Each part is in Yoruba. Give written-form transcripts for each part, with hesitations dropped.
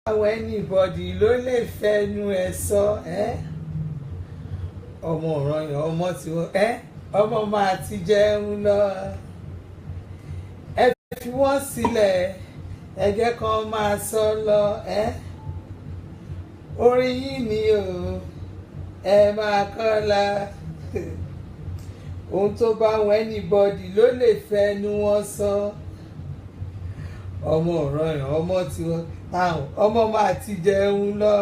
àwọn anybody ló lè fẹnu ẹ sọ ọmọ ọ̀ràn yẹn ọmọ tí wọ́n ọmọ máa ti jẹun lọ ẹ fi wọ́n sílẹ̀ ẹ jẹ́ kán máa sọ lọ orin yìí ni o ẹ máa kọ́ la ohun tó bá wọn anybody ló lè fẹnu wọn sọ ọmọ ọ̀ràn yẹn ọmọ tí wọ́n táwọn ọmọ máa ti jẹun lọ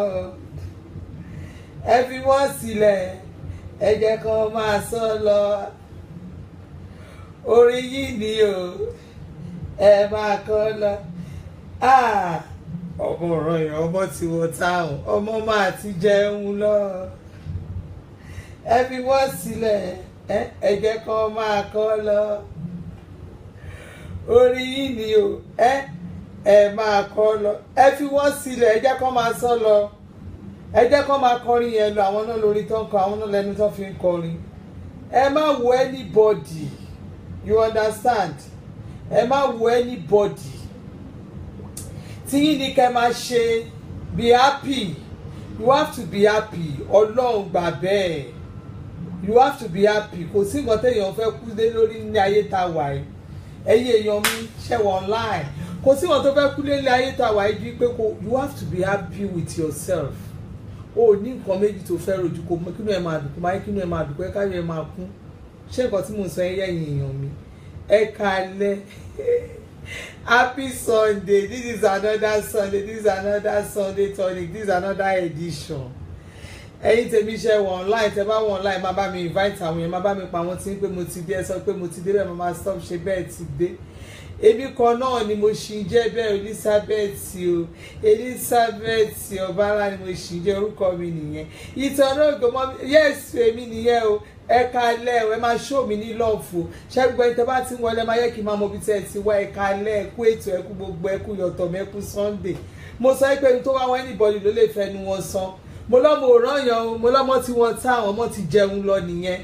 ẹ fi wọ́n sílẹ̀ ẹ jẹ́ kán máa sọ lọ orin yìí ni o ẹ máa kọ́ lọ ọmọ ọ̀ràn yẹn ọmọ tí wọ́n táwọn ọmọ máa ti jẹun lọ ẹ fi wọ́n sílẹ̀ ẹ jẹ́ kán máa kọ́ lọ orin yìí ni o ẹ máa kọ́ lọ ẹ fi wọ́n sílẹ̀ ẹ jẹ́ kán máa sọ lọ ẹ jẹ́ kán máa kọrin yẹn lọ àwọn náà lórí tó ń kọ àwọn náà lẹ́nu tó fi ń kọrin ẹ má wo anybody you understand ẹ má wo anybody tí yín ni kẹ́ máa ṣe be happy you have to be happy ọlọ́run gbà bẹ́ẹ̀ you have to be happy kò sí nǹkan téèyàn fẹ́ kú lé lórí ní ayé tá a wà yìí ẹ̀yin èèyàn mi ṣẹ̀wọ̀ online kò sí nǹkan tó fẹ́ kú lé ní ayé tá a wà yìí ju pé you have to be happy with yourself o ní nǹkan méjì tó fẹ́ rojú kò mọ kínú ẹ máa dùn kò máa kínú ẹ máa dùn pé káyọ̀ ẹ máa kún ṣé nǹkan tí mò ń sọ ẹ̀yin èèyàn mi ẹ kálẹ́ happy Sunday this is another Sunday this is another Sunday tonic this is another edition ẹ̀yin tèmi ṣe wọ online tẹ bá wọ online má bá mi invite àwọn yẹn má bá mi pa wọn tí ń pé mo ti dé ẹ sọ pé mo ti dé bẹ́ẹ̀ má stop ṣe bẹ́ẹ̀ ti dé èmi kan náà ni mo ṣì ń jẹ́ bẹ́ẹ̀ Elizabeth Ọbára ni mo ṣì ń jẹ́ orúkọ mi nìyẹn ìtàn náà gbọmọ yes èmi nìyẹn o ẹ kálẹ́ ẹ máa show mi ní lọ́ọ̀fù ṣẹ́gbẹ́ tẹ bá ti ń wọlé máa yẹ kí n máa mọ ibi tẹ́ ẹ ti wá ẹ kálẹ́ ẹ kú ètò ẹ kú gbogbo ẹ kú yọ̀tọ̀ mi ẹ kú Sunday mo sọ pé tó wá wọn anybody ló lè fẹnu wọn san mo lọ́mọ òrànyàn o mo lọ́mọ tí wọ́n tá àwọn ọmọ ti jẹun lọ nìyẹn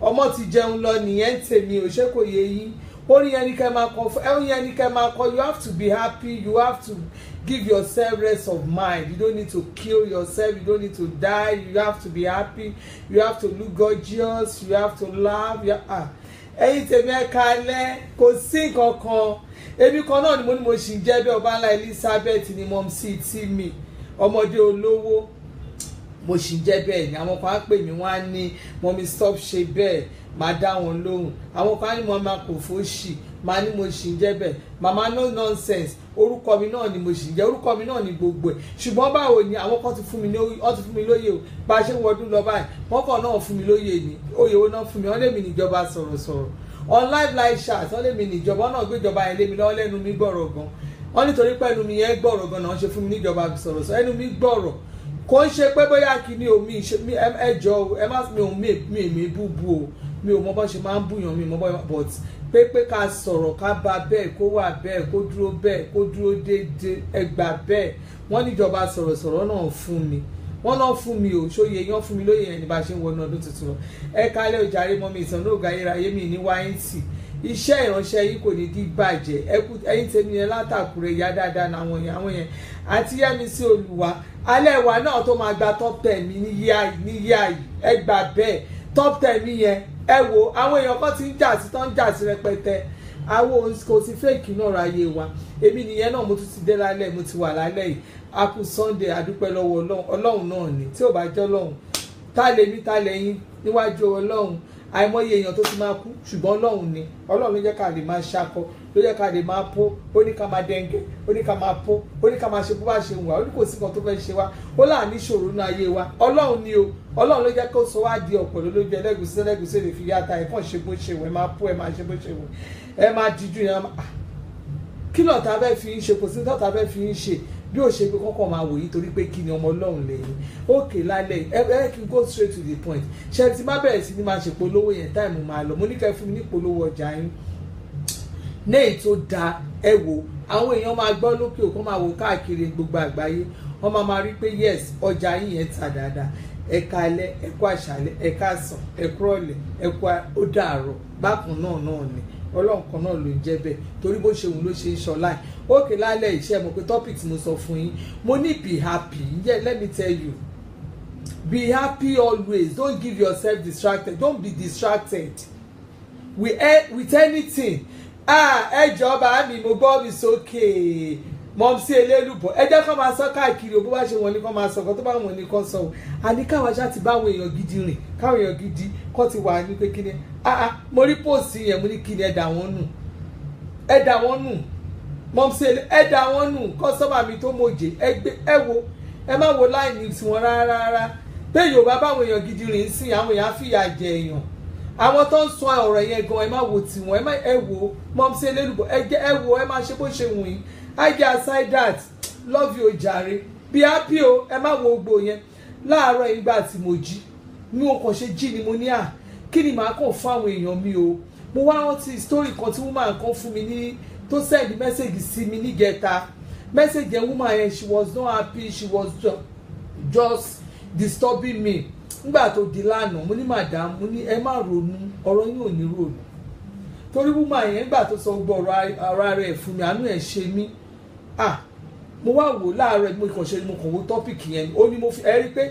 ọmọ ti jẹun lọ nìyẹn tèmi ò ṣe kò yé yín orin yẹn ni kẹ́ máa kọ ẹ̀hún yẹn ni kẹ́ máa kọ you have to be happy you have to give yourself rest of mind you don't need to kill yourself you don't need to die you have to be happy you have to look gorgeous you have to laugh ẹ̀yin tèmi ẹ kálẹ́ kò sí nǹkan kan èmi kan náà ni mo ní mo ṣì ń jẹ́ bẹ́ẹ̀ ọba ńlá Elizabeth ni mom sí tí mi ọmọdé olówó mo ṣì ń jẹ́ bẹ́ẹ̀ ni àwọn kan á pè mí wọ́n á ní mọ́mí stop ṣe bẹ́ẹ̀ máa dá wọn lóhùn àwọn kan á ní mọ́mí kò fóṣì máa ní mo ṣì ń jẹ́ bẹ́ẹ̀ màmá no nonsense orúkọ mi náà ni mo ṣì ń jẹ́ orúkọ mi náà ni gbogbo ẹ̀ ṣùgbọ́n báwo ni àwọn kan ti fún mi lóye o bá a ṣe ń wọdún lọ báyìí wọ́n kàn náà fún mi lóye ni oyè wo náà fún mi wọ́n lé mi níjọba sọ̀rọ̀sọ̀rọ̀ on live chat wọ́n lé mi níjọba náà gbéjọba yẹn lé mi lọ́wọ́ lẹ́nu mi gbọ̀rọ̀ gan wọ́n nítorí pé ẹnu mi yẹn gbọ̀rọ̀ gan náà ṣe fún mi níjọba sọ̀rọ̀sọ̀rọ̀ ẹnu mi gbọ̀rọ̀ kò ń ṣe pé bóyá kìíní omi ẹjọ́ ẹ má mi ò mi búbu o mi ò mọ bó ṣe máa ń búyàn mi mọ bó but pé ká sọ̀rọ̀ ká bá bẹ́ẹ̀ kó wà bẹ́ẹ̀ kó dúró déédéé ẹgbà bẹ́ẹ̀ wọ́n níjọba sọ̀rọ̀sọ̀rọ̀ náà fún mi wọ́n náà fún mi ò ṣóye yán fún mi lóye yẹn ní bá ṣe ń wọnú ọdún tuntun lọ ẹ kálẹ̀ òjàre mọ́ mi ìtàn náà gayérayé mi ní wáyẹ́ǹtì iṣẹ́ ìránṣẹ́ yìí kò ní di bàjẹ́ ẹ̀yin tèmi yẹn látàkùrẹ́ ìyá dáadáa náwọn yẹn àti Yẹ́misí Olúwa alẹ́ wa náà tó máa gba top 10 mi ní yíyá yìí ẹ gbà bẹ́ẹ̀ top 10 mi yẹn ẹ wo àwọn èèyàn kan ti ń jà sí tán ń jà sí rẹpẹtẹ àwọn kò sí fake náà ráyé wa èmi nìyẹn náà mo tún ti dé lálẹ́ mo ti wà lálẹ́ yìí a kú Sunday àdúpẹ́ lọ́wọ́ Ọlọ́run náà ni tí ò bá jẹ́ Ọlọ́run tá lèmi tá lẹ́yìn níwájú Ọlọ́run àìmọye èèyàn tó ti máa kú ṣùgbọ́n Ọlọ́run ló jẹ́ ká lè máa ṣakọ ló jẹ́ ká lè máa pó ó ní ká máa dẹ́ngẹ́ ó ní ká máa pó ó ní ká máa ṣe bó bá ṣe wà ó ní kò sí kan tó fẹ́ ṣe wá ó là ní ìṣòro ní ayé wa Ọlọ́run ni o Ọlọ́run ló jẹ́ kó sọ wá di ọ̀pọ̀ lójú ẹlẹ́gùsí lè fi yáta ẹ̀ kàn ṣe bó ṣe wọ̀ ẹ máa pó ẹ máa ṣe bó ṣe wọ̀ ẹ máa díjú yẹn kí lọ́ọ̀tà fẹ́ fi ń ṣe kò sí lọ́ọ̀tà fẹ́ fi ń ṣe bí ó ṣe pé kọ́kọ́ máa wòye torí pé kí ni ọmọ Ọlọ́run lẹ́yìn òkè lálẹ́ ẹ kí n go straight to the point ṣe ti má bẹ̀rẹ̀ sí ni máa ṣe polówó yẹn táìmù máa lọ mo ní kẹ́ fún mi ní polówó ọjà yín ní èyí tó da ẹ wò àwọn èèyàn máa gbọ́ lókè òkun máa wò káàkiri gbogbo àgbáyé wọ́n máa rí pé yes ọjà yín yẹn ta dáadáa ẹ káalẹ́ ẹ kú àṣálẹ́ ẹ káàsán ẹ kúrọ̀lẹ́ ẹ kú ó dàárọ̀ bákan náà ni ọlọ́run kan náà ló ń jẹ́ bẹ́ẹ̀ torí bó ṣe òun ló ṣe ń ṣọlá ẹ̀ òkè lálẹ́ iṣẹ́ mo pé topic tí mo sọ fún yín mo ní be happy yeah let me tell you be happy always don't give yourself distracted don't be distracted with anything ẹ jọba mi mo gbọ́ mi sókè mọ̀ sí elélùbọ̀ ẹ jẹ́ kó máa sọ káàkiri bó bá ṣe wọ́n ní kó máa sọ kó tó bá wọ́n ní kó sọ o àní káwọn aṣá ti bá àwọn èèyàn gidi rìn káwọn èèyàn gidi kó ti wà ní pé kí ni mo rí póòsì yẹn mo ní kí ni ẹ dà wọ́n nù mọ̀ sí ẹ dà wọ́n nù kọ́sọ́mà mi tó mọ̀jẹ̀ ẹ wo ẹ má wo láìní tiwọn rárá pé Yorùbá báwọn èèyàn gidi rìn sí àwọn èèyàn fìyà jẹ èèyàn àwọn tó ń sọ ọ̀rọ̀ yẹn gan ẹ má wo tiwọn ẹ wo mọ̀ sí elélùbọ̀ ẹ wo ẹ má ṣe bó ṣe wù yín I get aside that love you jàre be happy o ẹ má wo gbogbo yẹn láàárọ̀ ìgbà tí mo jí mi ò kàn ṣe jí ni mo ní kí ni màá kàn fún àwọn èèyàn mi o mo wá rántí story kan tí woman kan fún mi ní tó send message sí mi nígẹta message yẹn woman yẹn she was not happy she was just disturbing me nígbà tó di lánàá mo ní madam mo ní ẹ má ronú ọ̀rọ̀ yín ò ní ronú torí woman yẹn nígbà tó sọ gbọ́ ọ̀rọ̀ ara rẹ̀ fún mi àánú ẹ̀ ṣe mí mo wá wò láàárọ̀ mo kàn ṣe mo kàn wo topic yẹn ó ní mo fi ẹ rí pé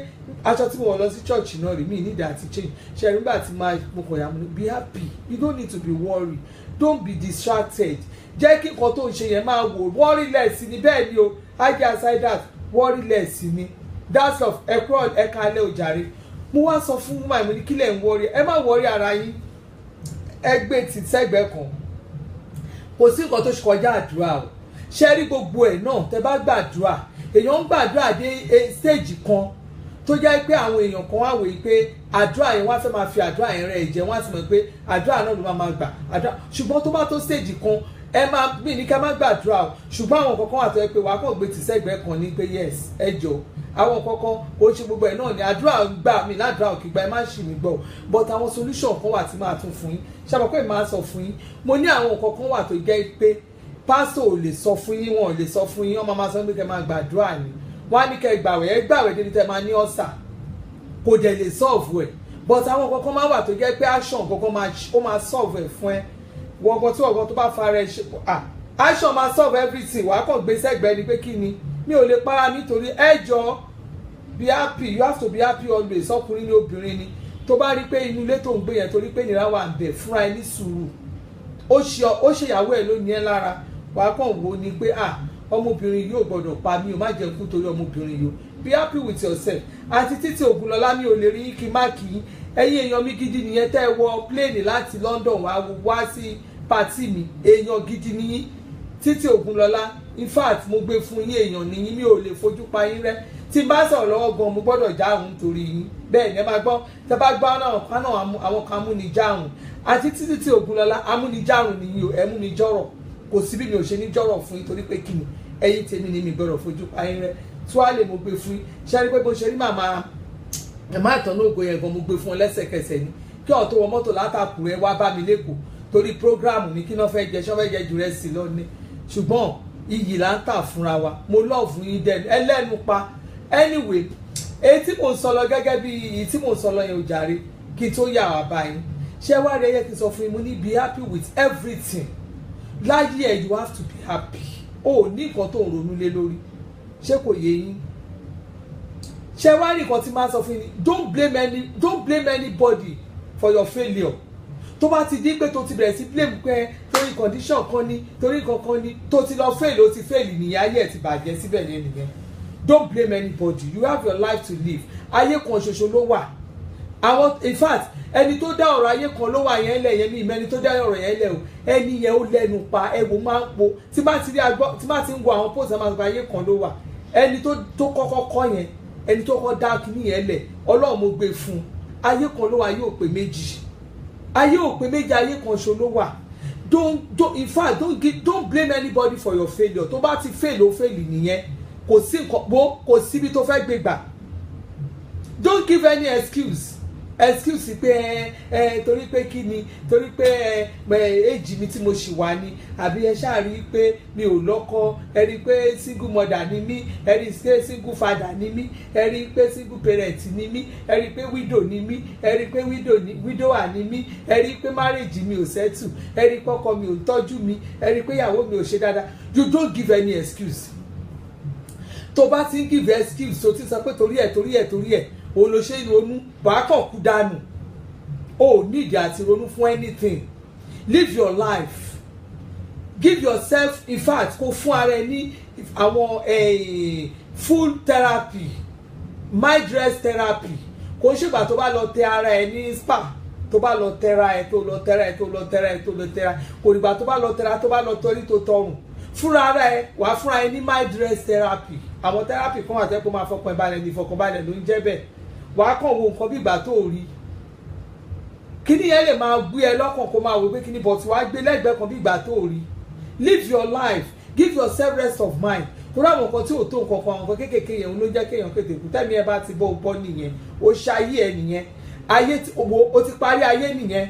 aṣọ tí mo wọ̀ lọ sí church náà rí mi nídìí àti change ṣe nígbà tí mo kàn yà mo ní be happy you don't need to be worried don't be distracted jẹ́ kí nǹkan tó ń ṣe yẹn máa wò worry less ni bẹ́ẹ̀ ni o I get aside that worry less ni that's of ẹ̀kọ́ ẹ̀ka alẹ́ òjàre mo wá sọ fún woman mo ní kílẹ̀ ń worry ẹ má worry ara yín ẹgbẹ́ ti sẹ́gbẹ́ kan kò sí nǹkan tó ṣe kọjá àdúrà o ṣe rí gbogbo ẹ̀ náà tẹ́ bá gbàdúrà èèyàn ń gbàdúrà dé stage kan tó jẹ́ pé àwọn èèyàn kan wá wòye pé àdúrà yẹn wá fẹ́ máa fi àdúrà yẹn rẹ̀ jẹ́ wọ́n á sì mọ̀ pé àdúrà náà ló máa gbà àdúrà ṣùgbọ́n tó bá tó stage kan ẹ máa bí ní ká má gbàdúrà o ṣùgbọ́n àwọn kankan wà tó yẹ pé wàá kàn gbé ti sẹ́gbẹ́ kan ní pé yes ẹ jọ àwọn kankan ó ṣe gbogbo ẹ̀ náà ni àdúrà gbà mí ládùúrà òkè gba ẹ má ṣì mí gbọ́ but àwọn solution kan wà tí máa tún fún yín ṣàbọ̀ pé màá sọ fún yín mo ní àwọn kankan wà tó jẹ́ pé pásítọ̀ ò lè sọ fún yín wọn ò lè sọ fún yín wọ́n máa sọ pé kẹ́ máa gbàdúrà ni wọ́n á ní kẹ́ gbàwẹ̀ débi tẹ́ máa ní ọ̀sà kò dẹ̀ lè solve ẹ̀ but àwọn kankan máa wà tó jẹ́ pé action kankan ó máa solve ẹ̀ fún ẹ wọ́n tí ọ̀gọ́ tó bá fara ẹ̀ ṣe action máa solve everything wàá kàn gbé sẹ́gbẹ̀ẹ́ ni pé kí ni mi ò lè para nítorí ẹ jọ be happy you have to be happy always ọkùnrin ni obìnrin ni tó bá rí pé inú ilé tó ń gbé yẹn torí pé nira wà ń bẹ̀ fúnra ẹ ní sùúrù ó ṣe ìyàwó ẹ̀ ló ní ẹ lára wàá kàn wò ni pé ọmọbìnrin yóò gbọdọ̀ pa mí o má jẹun kú torí ọmọbìnrin yìí o be happy with yourself àti Títí Ògúnlọlá mi ò lè rí kí má kì í ẹ̀yin èèyàn mi gidi nìyẹn tẹ́ ẹ wọ pléènì láti London wá sí pàtí mi èèyàn gidi nìyí Títí Ògúnlọlá in fact mo gbé fún yín èèyàn nìyí mi ò lè fojú pa yín rẹ́ tí n bá sọ̀rọ̀ lọ́wọ́ gan mo gbọ́dọ̀ jáhùn torí yín bẹ́ẹ̀ ni ẹ máa gbọ́ tẹ́ bá gbọ́ àwọn kan amúnijáhùn àti Títí Ògúnlọlá amúnijáhùn nìyí o ẹ múnijọ́rọ̀ kò sí bí mi ò ṣe ní jọ́rọ̀ fún yín torí pé kí ni ẹ̀yin tèmi ni mi gbọ́dọ̀ fojú pa yín rẹ́ tí wàá lè mo gbé fún yín ṣe é rí pé bó ṣe rí màmá ìtọ́nú ògo yẹn gan mo gbé fún ọ lẹ́sẹ̀kẹsẹ̀ ni kí ọ̀ tó wọ mọ́tò látàkùrẹ́ wá bá mi lẹ́kọ̀ọ́ torí prógráàmù mi kí náà fẹ́ jẹ ṣọ́ fẹ́ jẹ jù rẹ̀ sí lọ́ní ṣùgbọ́n iyì là ń tà fúnra wa mo lọ́ọ̀fù yín dẹ́nu ẹlẹ́nu pa anyway èyí tí mò ń sọ lọ gẹ́gẹ́ bí èyí tí mò ń sọ lọ yẹn ò jàre kí tó yà wá báyìí ṣé wá rí ẹyẹ kí n sọ fún yín mo ní be happy with everything láyé ẹ you have to be happy o ní nǹkan tó ń ronú lé lórí ṣé kò yé yín ṣé wá rí nǹkan tí máa sọ fún yín don't blame anybody for your failure tó bá ti di pé tó ti bẹ̀rẹ̀ sí blame pé torí condition kan ní torí nǹkan kan ní tó ti lọ fail ó ti fail nìyẹn ayé ẹ̀ ti bàjẹ́ síbẹ̀ ní ẹnìyẹn don't blame anybody you have your life to live ayé kan ṣoṣo ló wà àwọn in fact ẹni tó dá ọ̀rọ̀ ayé kan ló wà yẹn lẹ̀ yẹn ní ìmẹ́ni tó dá ọ̀rọ̀ yẹn lẹ̀ o ẹni yẹn ó lẹ́nu pa ẹ̀wò máa ń po tí bá ti ń wo àwọn post àmọ́ ayé kan ló wà ẹni tó kọ́kọ́ kọ́ yẹn ẹni tó kọ́ dá kíní yẹn lẹ̀ Ọlọ́run mo gbé fún un ayé kan ló wà ayé ò pé méjì ayé ò pé méjì ayé kan ṣo ló wà in fact don't blame anybody for your failure tó bá ti fail ó fail nìyẹn kò sí nǹkan kò síbi tó fẹ́ gbé gbà don't give any excuse excuse pé torí pé kí ni torí pé èjì mi tí mo ṣì wà ní àbí ẹ ṣáà rí pé mi ò lọ́kọ ẹ rí pé single mother ni mí ẹ rí pé single father ni mí ẹ rí pé single parent ni mí ẹ rí pé widow ni mí ẹ rí pé widower ni mí ẹ rí pé marriage mi ò settle ẹ rí pé ọkọ mi ò tọ́jú mi ẹ rí pé ìyàwó mi ò ṣe dáadáa. You don't give any excuse. Tó bá ti ń give excuse tó ti sọ pé torí ẹ̀ òun ló ṣe ronú bàá kàn kú dànù. O need àti ronú fún anything. Live your life. Give yourself, in fact, kó fún ara ẹ ní àwọn full therapy, mind rest therapy. Kò ń ṣègbà tó bá lọ tẹ ara ẹ ní spa tó bá lọ tẹra ẹ tó lọ tẹra kò nígbà tó bá lọ tẹra tó bá lọ torí tó tọrùn fúnra ara ẹ wà fúnra ẹ ní mind rest therapy. Àwọn therapy kan àti ẹ kó máa fọkàn balẹ̀ ní ìfọkànbalẹ̀ ló ń jẹ́ bẹ́ẹ̀. Wà á kàn wo nǹkan bí ìgbà tó rí kíní yẹn lè máa gbé ẹ lọ́kàn kó máa wò pé kíní bọ̀ tí wàá gbé lẹ́gbẹ̀ẹ́ kan bí ìgbà tó rí. Live your life, give yourself rest of mind. Torí àwọn nǹkan tí ò tó nǹkan kan àwọn nǹkan kéékèèké yẹn ló jẹ́ kéèyàn kété kú tẹ́mi ẹ bá ti bọ́ nìyẹn ó ṣayé ẹ nìyẹn ayé o ti parí ayé nìyẹn.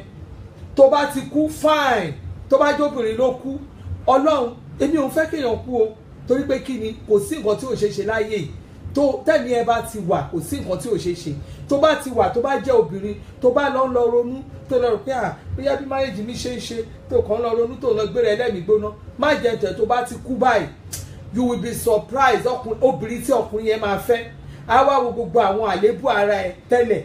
Tó bá ti kú fine, tó bá jóbìnrin ló kú Ọlọ́run èmi ò fẹ́ kéèyàn kú o torí pé kí ni kò sí nǹkan tí ò ṣe ṣe láyé yìí tó tẹ́mi ẹ bá ti wà kò sí nǹkan tí ò ṣe ṣe tó bá ti wà tó bá jẹ́ obìnrin tó bá lọ ronú tó lọ rò pé bóyá bí marriage mi ṣe ń ṣe tó kàn lọ ronú tó lọ gbéra ẹlẹ́mìí gbóná má jẹ́ tẹ̀ tó bá ti kú báyìí you will be surprised obìnrin tí ọkùnrin yẹn máa fẹ́ á wá wo gbogbo àwọn àléébù ara ẹ tẹ́lẹ̀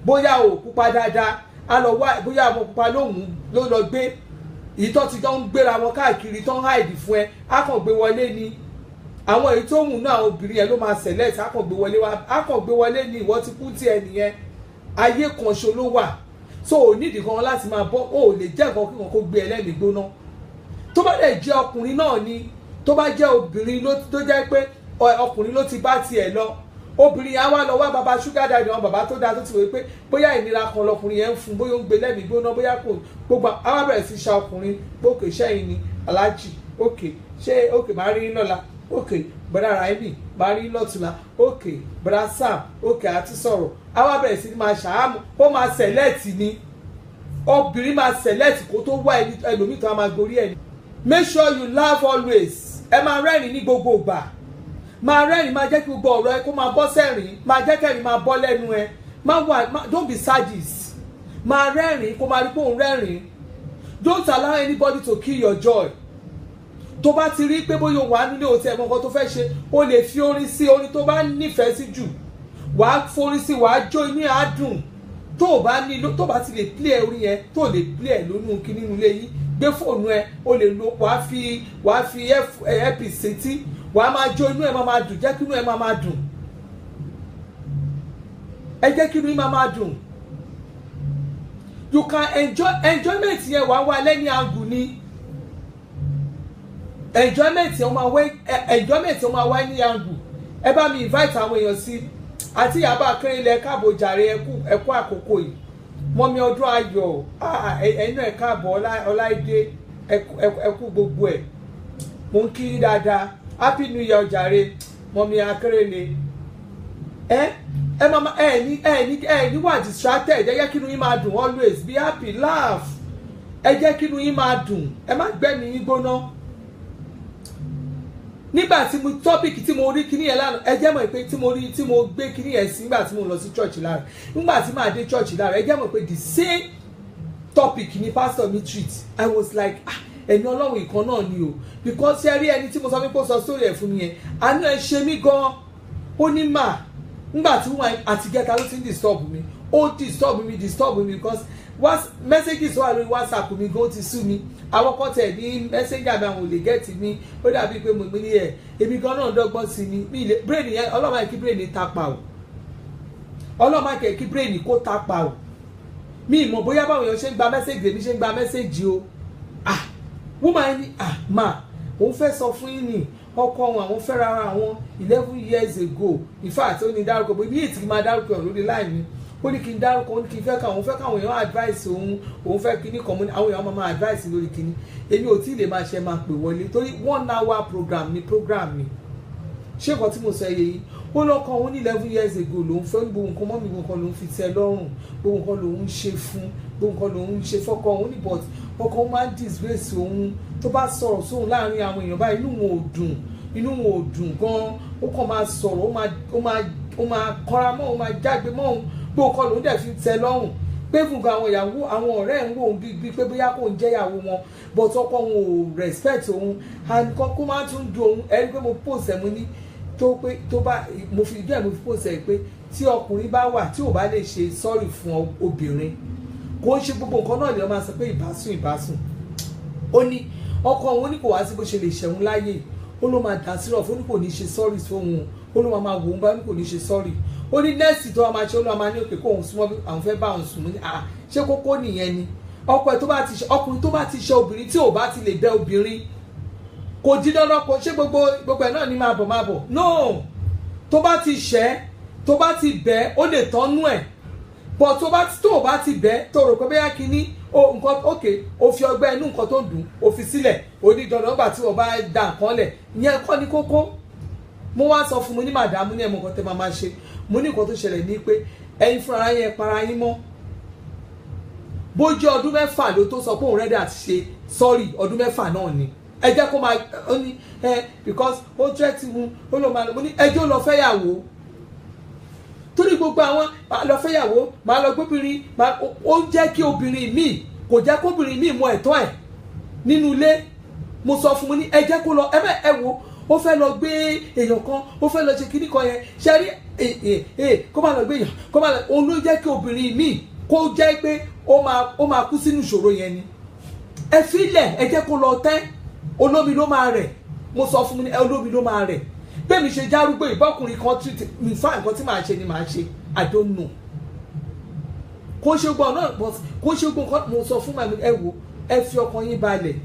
bóyá ò pupa dáadáa á lọ wá bóyá àwọn pupa lóhùn ló lọ gbé ìtọ́ ti tán ń gbéra wọn káàkiri tán hide fún ẹ á kàn gbé wọlé ni àwọn èyí tó hùn náà obìnrin yẹn ló máa select á kàn gbé wọlé ni ìwọ ti kú tiẹ̀ nìyẹn ayé kan ṣo ló wà so ò nídìí kan láti máa bọ́ ò lè jẹ́ nǹkan kíkan kó gbé ẹlẹ́mìí gbóná tó bá dẹ̀ jẹ́ ọkùnrin náà ni tó bá jẹ́ obìnrin tó jẹ́ pé ọkùnrin ló ti bá tiẹ̀ lọ obìnrin yẹn á wá lọ wá baba sugar daddy àwọn bàbá tó dáa tó ti wò pé bóyá ìnira kan lọkùnrin yẹn ń fún bóyá ó ń gbé lẹ́mìí gbóná bóyá kò gbogbo á wá bẹ̀rẹ̀ sí ṣa ọkùnrin bókè sẹ́yìn ni aláàjì òkè ṣé òkè máa rí lọ́la òkè bọ́dà Raimi máa rí lọ́tùlá òkè bọ́dà Sam òkè àti sọ̀rọ̀ á wá bẹ̀rẹ̀ sí máa ṣàámù ó máa sẹ̀lẹ́ẹ̀tì ni obìnrin máa sẹ̀lẹ́ẹ̀tì kó tó wá ẹlòmíì tó máa gorí ẹ̀ ni. Make sure you laugh always ẹ máa rẹ́rìn ní gbogbo ìgbà máa rẹ́rìn máa jẹ́ kí gbogbo ọ̀rọ̀ ẹ kó máa bọ́ sẹ́rìn máa jẹ́ kẹ́rìn máa bọ́ lẹ́nu ẹ don't be sadist máa rẹ́rìn kó máa rí pé òun rẹ́rìn don't allow anybody to kill your joy. Tó bá ti rí pé bóyá wà nílé òtí ẹ̀mọ́ nǹkan tó fẹ́ ṣe o lè fi orin sí orin tó bá nífẹ̀ẹ́ sí jù wàá forí sí wàá jó inú àádùn tó bá ti lè play orin yẹn tó lè play lónú kí nínú ilé yìí gbé fóònù ẹ o lè lo wàá fi earpiece sétí wàá máa jó inú ẹ máa dùn jẹ́ kí inú ẹ máa dùn ẹ jẹ́ kí inú yín máa dùn you can enjoyment yẹn wàá wá lẹ́ni àgùn ni enjoyment yẹn máa wá ní àgùn ẹ bá mi invite àwọn èèyàn sí àti Ìyábọ̀ Akínrínlẹ̀ káàbọ̀ jàre ẹkú àkókò yìí mọ́mí ọdún ayọ̀ ẹ̀yin ẹ̀ káàbọ̀ ọláìdé ẹkú gbogbo ẹ̀ mo ń kí dáadáa happy new year jàre mọ́mí Akínrínlẹ̀ ẹ ní wà distracted ẹ jẹ́ kí inú yín máa dùn always be happy laugh ẹ jẹ́ kí inú yín máa dùn ẹ má gbẹ́mí yín gbóná. Nígbà tí mo tọ́pìkì tí mo rí kíní yẹn lánàá ẹ jẹ́ mọ̀ pé tí mo gbé kíní yẹn sí nígbà tí mo lọ sí church lára nígbà tí màá dé church lára ẹ jẹ́ mọ̀ pé the same topic ni pastor mi treat I was like ẹni Ọlọ́run ìkan náà ni o because ṣe rí ẹni tí mo sọ pé kó sọ story ẹ̀ fún mi yẹn àánú ẹ ṣe mí gan ó ní mà nígbà tí wọn àtìgẹ́ta ló ti ń disturb mi ó disturb me because messages wà lórí WhatsApp mi gan ti sú mi àwọn kan tẹ̀ ní messenger mi àwọn ò lè get mi ó dàbí pé mo ní ẹ̀ èmi gan náà dọ́gbọ́n sí mi ilé brain yẹn ọlọ́mọ kí brain tapa o ọlọ́mọ kí brain kó tapa o mi ìmọ̀ bóyá báwọn èèyàn ṣe ń gba message èmi ṣe ń gba message o woman ni ma òun fẹ́ sọ fún yín ni ọkọ wọn àwọn fẹ́ rárá àwọn 11 years ago in fact ó ní dárúkọ bó bí ètí máa dárúkọ lórí láì mi ó ní kí n dárúkọ ó ní kí n fẹ́ káwọn èèyàn advice òun fẹ́ kíní kan àwọn èèyàn máa advice lórí kíní èmi ò tí ì lè máa ṣe máa pè wọlé torí 1 hour program ni ṣé nǹkan tí mo sọ yẹ yìí ó lọ́kọ òun ní 11 years ago lòun fẹ́ gbogbo nǹkan mọ́mí gbogbo nǹkan lòun fi tẹ́ lọ́rùn gbogbo nǹkan lòun ṣe fún gbogbo nǹkan lòun ṣe fọ́kọ òun ní but ọkọ òun máa ń disgrace òun tó bá sọ̀rọ̀ sóhun láàrin àwọn èèyàn báyìí inú wọn ò dùn gan ó kàn máa sọ̀rọ̀ ó máa kọ́ra mọ́ òun máa jágbe mọ́ òun gbogbo nǹkan lòun dẹ̀ fi tẹ́ lọ́rùn pé fúnga àwọn ìyàwó àwọn ọ̀rẹ́ ń wò ó bíi pé bóyá kò ń jẹ́ ìyàwó wọn but ọkọ wọn ò respect òun and kó máa tún dùn òun ẹni pé mo post ẹ̀ mo ní tó bá mo fi post ẹ̀ pé tí ọkùnrin bá wà tí ò bá lè ṣe sorry fún obìnrin kò ń ṣe gbogbo nǹkan náà ni wọ́n máa sọ pé ìbásùn ó ní ọkọ òun ní kò wá sí bó ṣe lè ṣẹ̀wọ̀n láyè ó ló máa dá sírọ̀ fún ní kò ní ṣe sorry fóun ó ló máa wò ó bá ní kò ní ṣe sorry ó ní nẹ́ẹ̀sì tó wá máa ṣe ó ló máa ní òkè kó òun súnmọ́ bí àwọn fẹ́ bá òun sùn mú ní ṣé kókó nìyẹn ni ọkùnrin tó bá ti ṣe obìnrin tí ò bá ti lè bẹ obìnrin kò di dandan kò ṣe gbogbo ẹ̀ náà ní máa bọ̀ no tó bá ti ṣẹ́ tó bá ti bẹ́ ó lè tọ́nú ẹ̀ but tó o bá ti bẹ́ tó rò pé bẹ́yà kínní nǹkan òkè o fi ọgbẹ́ inú nǹkan tó dùn o fi sílẹ̀ o ní dandan nígbà tí o bá da nǹkan lẹ̀ ìyẹn kọ́ ni kókó mo wá sọ fún mi ní màdàmú ní ẹ̀mọ́ nǹkan tẹ́ máa ṣe mo ní nǹkan tó ṣẹlẹ̀ ní pé ẹ̀yin fúnra yẹn para yín mọ́ bójú ọdún 6 ló tó sọ pé òun rẹ́dí àti ṣe sorry ọdún 6 náà ni ẹ jẹ́ kó máa ó ní because ó tẹ́ ti mu ó lọ máa lọ mo ní ẹjọ́ lọ fẹ́yàwó torí gbogbo àwọn máa lọ fẹ́yàwó máa lọ gbóbìnrin ó jẹ́ kí obìnrin míì kò jẹ́ kóbìnrin míì mọ ẹ̀tọ́ ẹ̀ nínú ilé mo sọ fún mi ní ẹ jẹ́ kó lọ ẹ wo ó fẹ́ lọ gbé èèyàn kan ó fẹ́ lọ ṣe kíní kan yẹn ṣe rí kó má lọ gbé èèyàn kó má lọ òun ló jẹ́ kí obìnrin míì kó jẹ́ pé ó máa kú sínú ìṣòro yẹn ni ẹ filẹ̀ ẹ jẹ́ kó lọ tẹ́ olómi ló máa rẹ̀ mo sọ fún mi ní olómi ló máa rẹ̀ bẹ́ẹ̀ mi ṣe járúgbó ìbọ́kùnrin kan treat mi fá nǹkan tí màá ṣe ni màá ṣe I don't know kó ṣe gbọ́ náà kó ṣe gbọ́ nǹkan mo sọ fún màmí ẹ wò ẹ fi ọkàn yín balẹ̀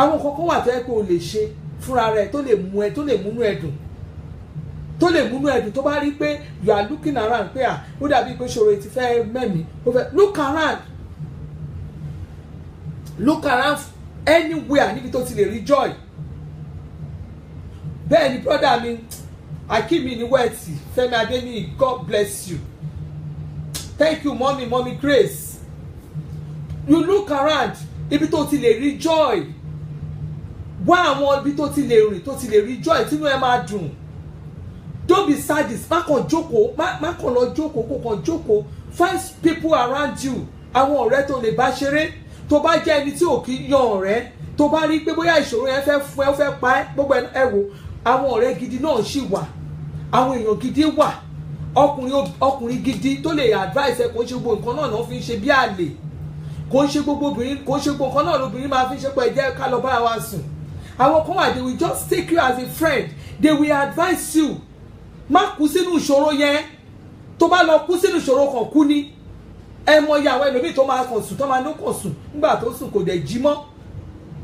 àwọn kankan wà tó yẹ pé o lè ṣe fúnra rẹ̀ tó lè múnú ẹ dùn tó bá rí pé you are looking around pé ó dàbí pé ṣòro ti fẹ́ mẹ́mí ó fẹ́ look around anywhere níbi tó ti lè rí joy bẹ́ẹ̀ ni brother mi akimi ní wẹ́ẹ̀tì Fẹ́mi Adéníyì God bless you thank you mommy Grace you look around ibi tó ti lè rí joy wá àwọn ibi tó ti lè rìn tó ti lè rí joy tínú ẹ máa dùn don't be sadist má kàn lọ jókòó kó kàn jókòó find people around you àwọn ọ̀rẹ́ tó lè bá ṣeré tó bá jẹ́ ẹni tí ò kí yan ọ̀rẹ́ tó bá rí pé bóyá ìṣòro yẹn fẹ́ fún ẹ ó fẹ́ pa ẹ́ gbogbo ẹ wò àwọn ọ̀rẹ́ gidi náà ṣì wà àwọn èèyàn gidi wà ọkùnrin gidi tó lè advice ẹ kò ń ṣe gbogbo nǹkan náà fi ń ṣe bí àlè kò ń ṣe gbogbo obìnrin kò ń ṣe gbogbo nǹkan náà lóbìnrin máa fi ń ṣe pé ẹ jẹ́ ká lọ bára wa sùn àwọn kan wà they will just take you as a friend they will advise you má kú sínú ìṣòro yẹn tó bá lọ kú sínú ìṣòro kan kú ní ẹ mọ iye àwọn ẹlòmíì tó máa kàn sùn tó máa ló kàn sùn nígbà tó sùn kò dẹ̀ jí mọ́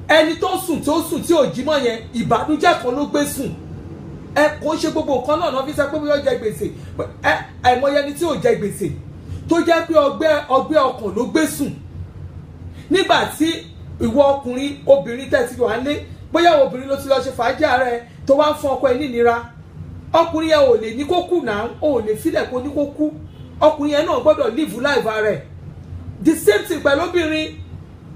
ẹni tó sùn tí ò jí mọ́ yẹn ìbànújẹ́ kan ló gbé sùn ẹ kò ń ṣe gbogbo nǹkan náà fi sọ pé bóyá ó jẹ gbèsè àìmọye ẹni tí ò jẹ gbèsè tó jẹ́ pé ọgbẹ́ ọkàn ló gbé sùn nígbà tí ìwọ ọkùnrin obìnrin tẹ̀sí wà lé bóyá obìnrin ló ti lọ ṣe fàájì ara ẹ tó wá ń fún ọkọ ẹ nínira ọkùnrin yẹn ò lè ní kó kú náà ò lè filẹ̀ kó ní kó kú ọkùnrin yẹn náà gbọ́dọ̀ live life rẹ̀ the same thing pẹ̀lú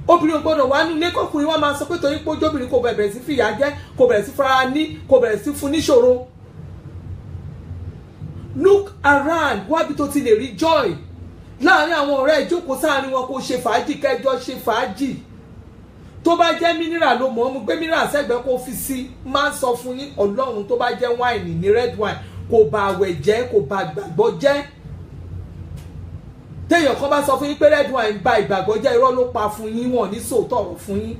obìnrin gbọ́dọ̀ wà nílé kọkùnrin wa máa sọ pé torí pé ojóbìnrin kò bẹ̀rẹ̀ sí fìyà jẹ kò bẹ̀rẹ̀ sí fara ní kò bẹ̀rẹ̀ sí fún níṣòro look around wábi tó ti lè rí joy láàrin àwọn ọ̀rẹ́ ìjókòó sáàrin wọn kó ṣe fàájì kẹjọ ṣe fàájì tó bá jẹ́ mineral ló mọ̀ ọ́n mú gbé mineral sẹ́gbẹ̀ẹ́ kó fi sí máa ń sọ fún yín Ọlọ́run tó bá jẹ́ wine ní red wine kò bà àwẹ̀ jẹ́ kò bà gbàgbọ́ jẹ́ téèyàn kan bá sọ fún yín pé red wine bà ìgbàgbọ́ jẹ́ irọ́ ló pa fún yín wọ́n ní sòótọ́ ọ̀rọ̀ fún yín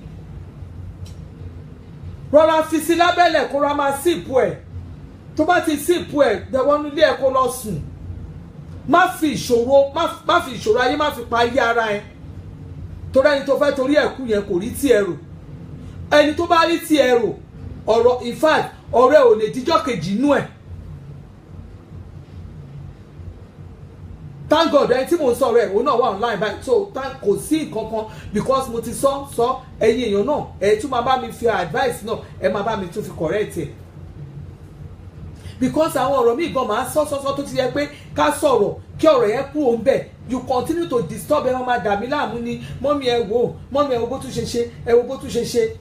rọra fi sí lábẹ́lẹ̀ kó ra máa síìpù ẹ̀ tó bá ti síìpù ẹ̀ dẹ̀wọ́nú ilé ẹ̀ kó lọ sùn má fi ìṣòro ayé má fi pa ayé ara ẹ̀ torí ẹni tó fẹ́ torí ẹ̀kú yẹn kò rí tí ẹ rò ẹni tó bá rí tí ẹ rò ọ̀rọ̀ in fact ọ̀rẹ́ ò lè díjọ́ kejì inú ẹ̀ thank God ẹni tí mo sọ rẹ̀ òun náà wà online báyìí so kò sí nǹkan kan because mo ti sọ ẹ̀yin èèyàn náà ẹ̀ tún máa bá mi fi advice náà ẹ̀ máa bá mi tún fi correct ẹ̀ because àwọn ọ̀rọ̀ míì gan máa sọ tó ti yẹ pé ká sọ̀rọ̀ kí ọ̀rọ̀ yẹn kúrò ń bẹ̀, you continue to disturb ẹ, wọ́n máa dà mí láàmú ni, mọ́mí ẹ wò bó tún ṣe ṣe, ẹ wo bó tún ṣe ṣe.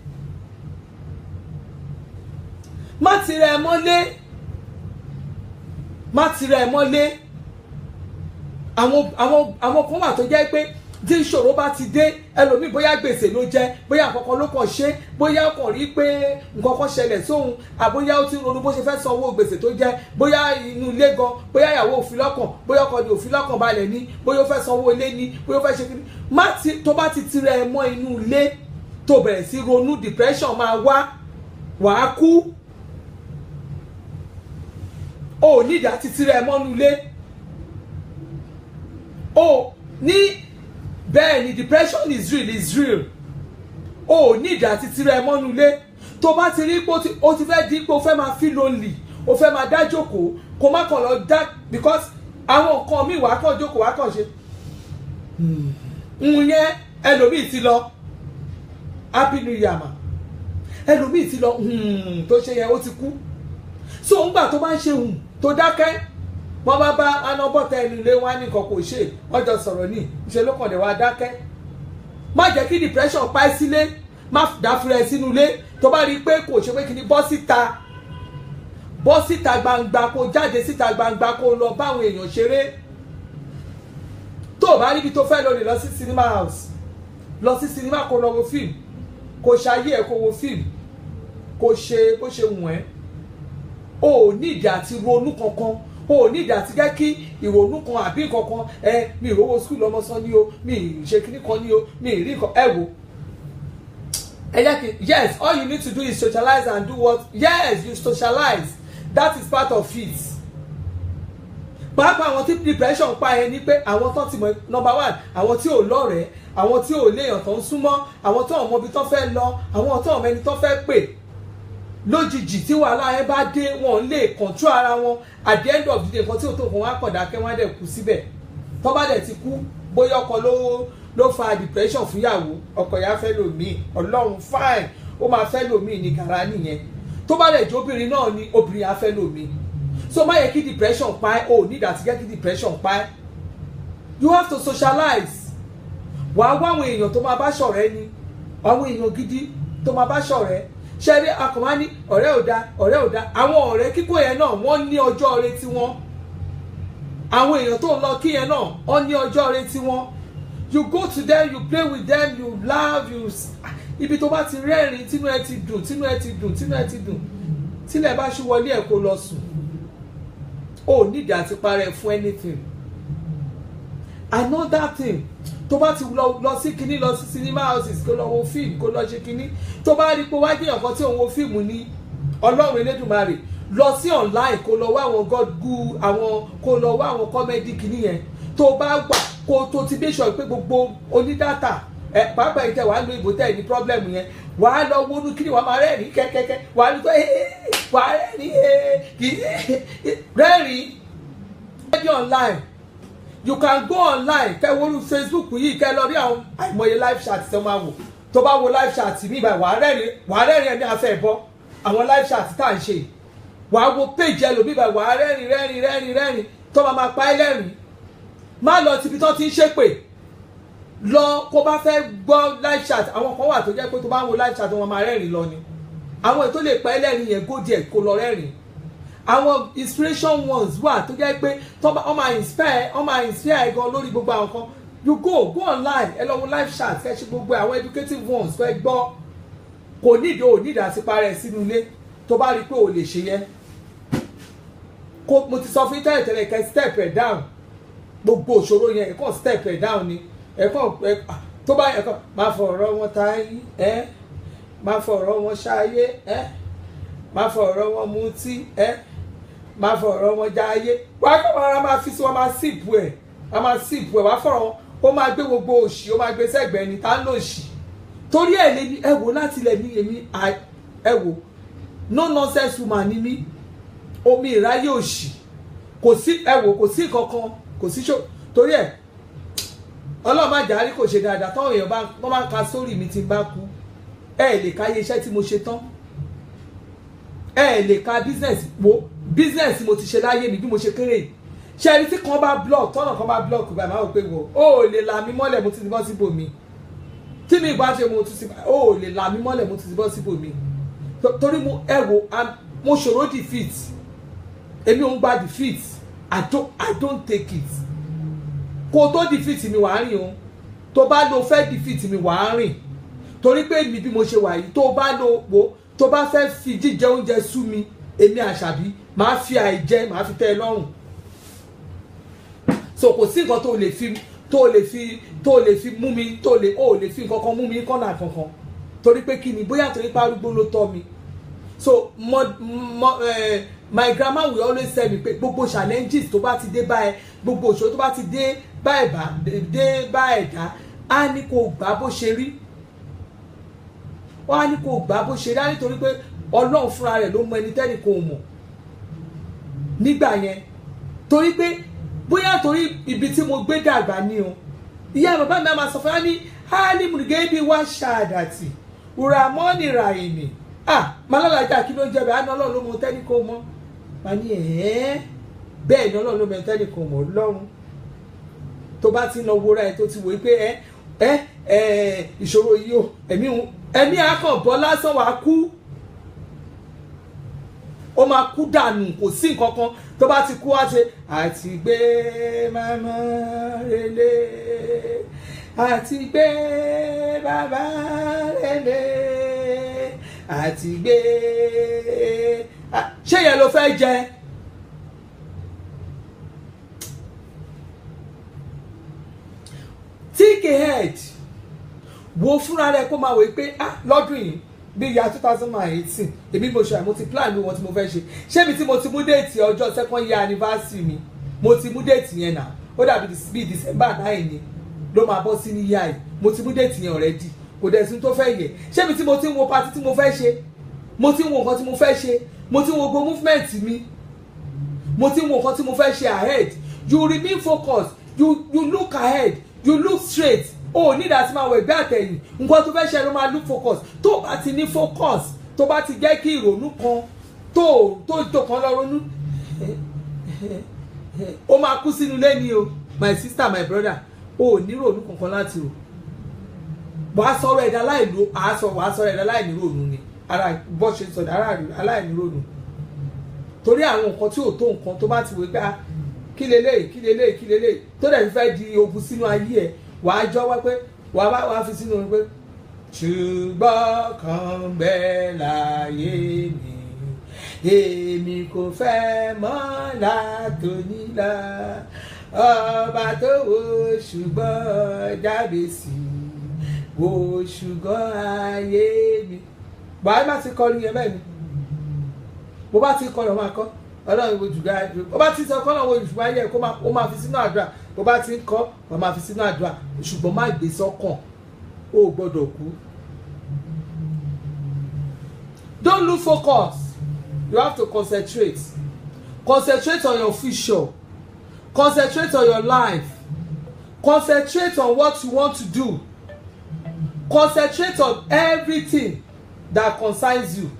má tira ẹ mọ́lé, má tira ẹ mọ́lé. àwọn kan wà tó jẹ́ pé tí ìṣòro bá ti dé, ẹlòmíì bóyá gbèsè ló jẹ, bóyá nǹkankan ló kàn ṣe, bóyá kàn rí pé nǹkankan ṣẹlẹ̀ sóhun, àbóyá ó ti ronú bó ṣe fẹ́ san owó gbèsè tó jẹ, bóyá inú ilé gan, bóyá ìyàwó òfin lọ́kàn, bóyá ọkọ ni òfin lọ́kàn balẹ̀ ní, bóyá ó fẹ́ san owó ilé ní, bóyá ó fẹ́ ṣe kíní. tó bá ti tira ẹ mọ́ inú ilé tó bẹ̀rẹ̀ sí ronú, depression máa wá, wàá kú. o ní ìdá ti tira ẹ mọ́ inú ilé. bẹ́ẹ̀ ni depression is real. o ní ìdá ti tira ẹ mọ́ inú ilé. tó bá ti rí pé o ti fẹ́ di pé o fẹ́ máa feel lonely, o fẹ́ máa dá jókòó, kó má kàn lọ dá, because àwọn nǹkan míì wàá kàn jókòó wàá kàn ṣe yẹn, ẹlòmíì ti lọ happy new year ma, ẹlòmíì ti lọ tó ṣe yẹn ó ti kú. so ńgbà tó bá ń ṣe tó dákẹ́, wọ́n bá anábọ́tà ẹnu ilé wá ní nǹkan kò ṣe, wọ́n jọ sọ̀rọ̀ ní ìṣe ló kàn dé wá dákẹ́. má jẹ́ kí depression pa ẹ́ sílé, má dáfúrẹ́ sínú ilé. tó bá rí i pé kò ṣe pé kí ni, bọ́ síta gbangba, kó jáde síta gbangba, kó lọ báwọn èèyàn ṣeré. tó o bá ríbi tó fẹ́ lọ sí cinema house, lọ sí cinema kó lọ wo fíìmù, kó ṣayé ẹ̀ kó wo fíìmù, kó ṣe bó ṣe wù ẹ́. o ò ní ìdí àti ronú kankan, o ò ní ìdí àti jẹ́ kí ìrònú kan àbí kankan, mi ìrówó skul lọ́mọ sán ní o, mi ìṣe kíní kan ní o, mi ìrí nǹkan, ẹ wò. Yes, all you need to do is socialize and do what? Yes, you socialize. That is part of it. pàápàá àwọn tí depression pa ẹ ní pé àwọn tó ti mọ̀, number one, àwọn tí ò lọ́rẹ̀ẹ́, àwọn tí ò léèyàn tó ń súnmọ́, àwọn tó ọmọ ibi tó fẹ́ lọ, àwọn tó ọmọ ẹni tó fẹ́ pè. lójijì tí wàhálà ẹ bá dé, wọn lè control ara wọn. at the end of the day, nǹkan tí ò tó nǹkan wá kàn dákẹ́, wọ́n á dẹ̀ kú síbẹ̀. tó bá dẹ̀ ti kú, bóyá ọkọ ló fa depression fún ìyàwó, ọkọ ìyá fẹ́ lòmíì, ọlọ́run fine, ó máa fẹ́ lòmíì ní gàrá nìyẹn. tó bá dẹ̀ jẹ́ obìnrin náà ni, obìnrin á fẹ́ lòmíì. so má yẹ kí depression pa ẹ́, o ní ìdàtí jẹ́ kí depression pa ẹ́. you have to socialize. wàá wá àwọn èèyàn tó máa bá ṣọ̀rẹ́ ni, àwọn èèyàn gidi tó máa bá ṣọ̀rẹ́. ṣẹ́rí akọ̀má ní ọ̀rẹ́ ò dá, ọ̀rẹ́ ò dá. àwọn ọ̀rẹ́ kíkó yẹn náà wọ́n ní ọjọ́ ọ̀rẹ́ tiwọn. àwọn èèyàn tó ń lọ kí yẹn náà wọ́n ní ọjọ́ ọ̀rẹ́ tiwọn. you go to them, you play with them, you laugh, ibi tó bá ti rẹ́rìn, tínú ẹ ti dùn, tílẹ̀ bá ṣú wọlé ẹ̀ kó lọ sùn. o need àti parẹ́ fún anything. another thing, tó bá ti lọ sí kinní, lọ sí cinema houses, kó lọ wo fíìmù, kó lọ ṣe kinní. tó bá rí pé wájú èèyàn kan tí òun wo fíìmù ní Ọlọ́run Elédùmarè, lọ sí online, kó lọ wá àwọn godgu, kó lọ wá àwọn comedy kinní yẹn. tó bá gbà kó tó ti dé ṣọ pé gbogbo onídàtà pàápàá ìtẹ̀ wàá lo ìbò tẹ̀ ní problem yẹn, wàá lọ wọnú kíni, wàá máa rẹ́rìn kẹ́kẹ́kẹ́, wàá lọ tó wàá rẹ́rìn rẹ́rìn online. you can go online, kẹ́ wọnú Facebook yìí, kẹ́ lọ rí àwọn àìmọye live chat tẹ́ máa wò. tó bá wo live chat mi báyìí, wàá rẹ́rìn ẹni afẹ́ bọ́ àwọn live chat tá à ń ṣe. wàá wo page ẹlòmíì báyìí, wàá rẹ́rìn tó máa pa ẹ́ lẹ́rìn. má lọ síbi tó ti ń ṣépè, lọ kó bá fẹ́ gbọ́ live chat. àwọn kan wà tó jẹ́ pé tó bá ń wo live chat wọn máa rẹ́rìn lọ ni. àwọn ètò lè pa ẹ́ lẹ́rìn yẹn, go there kó lọ rẹ́rìn. àwọn inspiration ones wà tó jẹ́ pé wọ́n máa inspire gan lórí gbogbo àwọn kan. you go online, ẹ lọ wo live chat, kẹ́ ṣe gbogbo àwọn educative ones fẹ́ gbọ́. kò nídìí àti parẹ́ sínú ilé tó bá rí pé ò lè ṣe yẹn. mo ti sọ fún tẹ́lẹ̀ kẹ́ step ẹ̀ down. gbogbo òṣòro yẹn ẹ̀kọ́ step ẹ̀ down ni. ẹ̀kọ́ tó bá ẹ̀kọ́ máa fọ̀rọ̀ wọn táyé, máa fọ̀rọ̀ wọn ṣáyé, máa fọ̀rọ̀ wọn mutí, máa fọ̀rọ̀ wọn jáyé. wàá kọ́ ara máa fi sí wọn, máa síìpù ẹ̀, wàá fọ̀rọ̀ wọn, ó máa gbé gbogbo òṣì, ó máa gbé sẹ́gbẹ̀ẹ́ ni, tá ń lò òṣì. torí ẹ̀ lè ní ẹ wò láti ilẹ̀ ní èmi ẹ wò no nonsense woman ni mí, omi ìráyè òṣì kò sí, ẹ wò kò sí kankan, kò sí ṣó. torí ẹ̀ Ọlọ́run má jàrí kò ṣe dáadáa, táwọn èèyàn wọ́n máa ń ka sórí mi tí n bá kú. ẹ lè ka iye iṣẹ́ tí mo ṣe tán, ẹ lè ka business wo business mo ti ṣe láyé mi bí mo ṣe kéré ṣe ẹni tí kan bá block tọ́nà kan bá block báyìí máa wò pé wò ó lè là mí mọ́lẹ̀ mo ti ti bọ́ síbò mi tí mi bá ṣe mo tún sí ó lè là mí mọ́lẹ̀ mo ti ti bọ́ síbò mi torí mo ẹ wo mo ṣòro defeat èmi ò ń gba defeat I don't take it kó tó defeat mi wàá rìn o tó bá lo fẹ́ defeat mi wàá rìn torí pé mi bí mo ṣe wà yìí tó bá lo wo tó bá fẹ́ fi jíjẹ oúnjẹ sú mi èmi Àṣàbí máa fi àìjẹ máa fi tẹ́ ẹ lọ́rùn so kò sí nǹkan tó lè fi mú mi ó lè fi nǹkan kan mú mi kọ́nà kankan torí pé kí ni bóyá torí pé arúgbó ló tọ́ mi so my grandma will always tell me pé gbogbo challenges tó bá ti dé bá ẹ gbogbo òṣòro tó bá ti dé bá ẹ̀dá á ní kó gbà bó ṣe rí wọ́n á ní kó gbà bó ṣe rí á nítorí pé Ọlọ́run fúnra rẹ̀ ló mọ ẹni tẹ́nì kò mọ̀ nígbà yẹn torí pé bóyá torí ibi tí mo gbé dàgbà ni o ìyá bàbá mi máa sọ fún wa ní alimurigébi wá ṣáàdàtì uramọ́ni ràìmì malálàjà kí ló ń jẹ́ bẹ́ẹ̀ àná Ọlọ́run ló mọ tẹ́nì kò mọ̀ wà ní bẹ́ẹ̀ ni Ọlọ́run ló mọ tẹ́nì kò mọ̀ lọ́run tó bá ti ń lọ wúra ẹ tó ti wò pé ìṣòro yìí o ẹ̀mí àkànbọ́ lásán wàá kú ó máa kú dànù kò sí nǹkan kan tó bá ti kú wá ṣe àti gbé màmá relé àti gbé bàbá relé àti gbé ṣé yẹn ló fẹ́ jẹ think ahead wo fúnra rẹ kó máa wò pé lọ́dún yìí bí ya 2018 èmi mo ṣe àmọ́ ti plan mi wọn tí mo fẹ́ ṣe ṣé mi tí mo ti mú déètì ọjọ́ second year anniversary mi mo ti mú déètì yẹn náà ó dàbí bí December 9 ni ló máa bọ́ sí ní yá yìí mo ti mú déètì yẹn already kò dẹ̀ sí tó fẹ́ yẹ ṣé mi tí mo ti ń wo party tí mo fẹ́ ṣe mo ti ń wo nǹkan tí mo fẹ́ ṣe mo ti ń wo gbogbo movement mi mo ti ń wo nǹkan tí mo fẹ́ ṣe ahead you remain focused you look ahead you look straight o ní ìdásí máa wọ ẹgbẹ́ àtẹ̀yìn nǹkan tó fẹ́ ṣe ló máa look focus tó bá ti ní focus tó bá ti jẹ́ kí ìrònú kan tó kan lọ ronú ó máa kú sínú ilé ni o my sister my brother o ní ìrònú kankan láti rò wàá sọ̀rọ̀ ẹ̀dá aláìní rònú ni ara bó ṣe sọ aláìní rònú torí àwọn nǹkan tí ò tó nǹkan tó bá ti wò pé kí leléyìí tó dẹ̀ fẹ́ di ogun sínú ayé ẹ̀ wàá jọ wá pé wàá fi sínú orin pé ṣùgbọ́n kan bẹ́ẹ̀ láyé mi èmi kò fẹ́ mọ́ látònílà ọba tó wo ṣùgbọ́n jáde sí wo ṣùgbọ́n ayé mi wàá má ti kọrin yẹn bẹ́ẹ̀ ni bó bá ti kọrin ọmọ akọ Ọlọ́run wo jùlọ àdúrà bó bá ti sọ kọ́ lọ́wọ́ olùṣùgbọ́n ayé ẹ̀ kó máa fi sínú àdúrà bó bá ti ń kọ́ wọ́n máa fi sínú àdúrà ṣùgbọ́n má gbé sọ́kàn ó gbọ́dọ̀ kú. Don't lose focus. You have to concentrate on your future, concentrate on your life, concentrate on what you want to do, concentrate on everything that concerns you.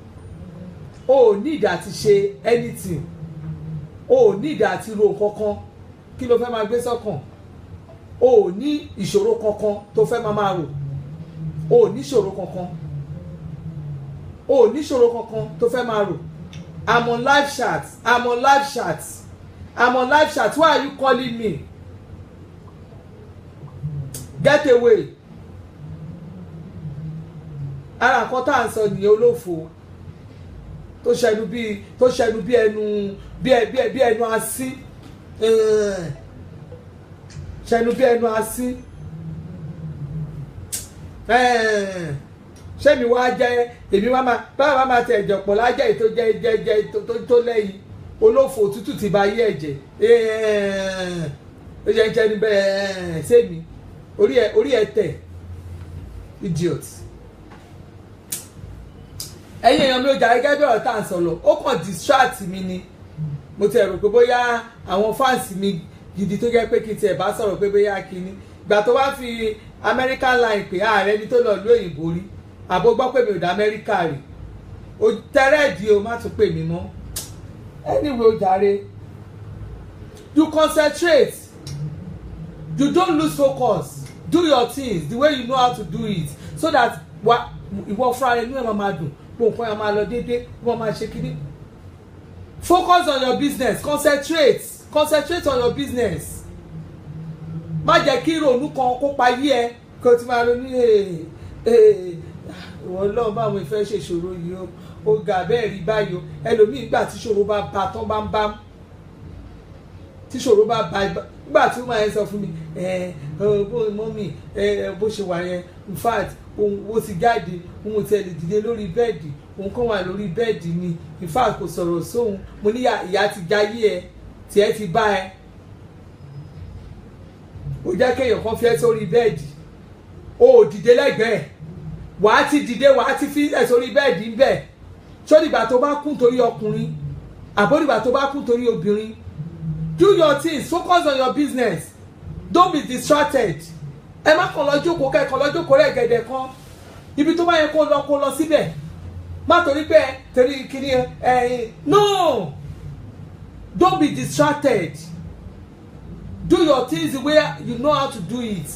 O need àti ṣe anything o need àti ro kankan kí ló fẹ́ máa gbé sọ́kàn o ní ìṣòro kankan tó fẹ́ máa rò o ní ìṣòro kankan tó fẹ́ máa rò. I'm on live chat why are you calling me? Get away. Ara nǹkan tá à ń sọ nìyẹn olófo tó ṣẹnu bí ẹnu asín ṣẹnu bí ẹnu asín ṣé mi wá jẹ èmi báwa máa tẹ ẹ̀jẹ̀ pọ̀ lájẹ́ èyí tó jẹ́ tó lẹ́yìn olófò òtútù ti ba ayé ẹ̀jẹ̀ ó yẹ ń jẹ́ níbẹ̀ sẹ́mi orí ẹ̀ tẹ̀ idiot. Ẹ̀yin èèyàn mi ò jà gẹ́gẹ́ bí ọ̀rọ̀ tá à ń sọ̀rọ̀ ó kàn distract mi ni mo ti rò pé bóyá àwọn fans mi gidi tó jẹ́ pé kí n tiẹ̀ bá sọ̀rọ̀ pé bóyá kíní ìgbà tó wá fi American line pé ààrẹ ni tó lọ lú òyìnbó rí àbó gbọ́ pé mi ò dá Amẹ́ríkà rí o tẹ́rẹ̀dì o má tún pè mí mọ́ anyway o jàre, you concentrate, you don't lose focus, do your things the way you know how to do it, so that ìwọ fúnra rẹ inú ẹ máa dùn, gbogbo nǹkan ẹ máa lọ déédéé, wọ́n máa ṣe kíní. Focus on your business, concentrate on your business. Má jẹ́ kí ìrònú kan kó pa yí ẹ kí o ti máa ronú ìwọ Ọlọ́run báwọn ìfẹ́ ṣe ṣòro yìí ó ga bẹ́ẹ̀ rí báyìí o. Ẹlòmíì gbà tí ṣòro bá ba tán bá ń bá tí ṣòro bá ba gbà tí ó máa ń sọ fún mi mọ́mì bó ṣe wà yẹn, in fact ó ti jáde, òun ò tẹ̀lé dìde lórí bẹ́ẹ̀dì, òun kàn wà lórí bẹ́ẹ̀dì ni, in fact kò sọ̀rọ̀ sóhun. Mo ní ìyá ti jayé ẹ, tiẹ̀ ti bá ẹ. Ó jẹ́ kéèyàn kan fi ẹ́ sórí bẹ́ẹ̀dì, o ò dìde lẹ́gbẹ̀ẹ́, wàá ti dìde, wàá ti fi ẹ́ sórí bẹ́ẹ̀dì ń bẹ̀. Ṣó dìgbà tó bá kún torí ọkùnrin, àbó dìgbà tó bá kún torí obìnrin? Do your things, focus on your business, don't be distracted. Ẹ má kàn lọ jókòó kẹ́kọ̀ọ́ lọ jókòó rẹ̀ gẹ̀dẹ̀ kan, ibi tó bá yẹ kó lọ síbẹ̀. Má torí pé torí kíní no, don't be distracted. Do your things the way you know how to do it.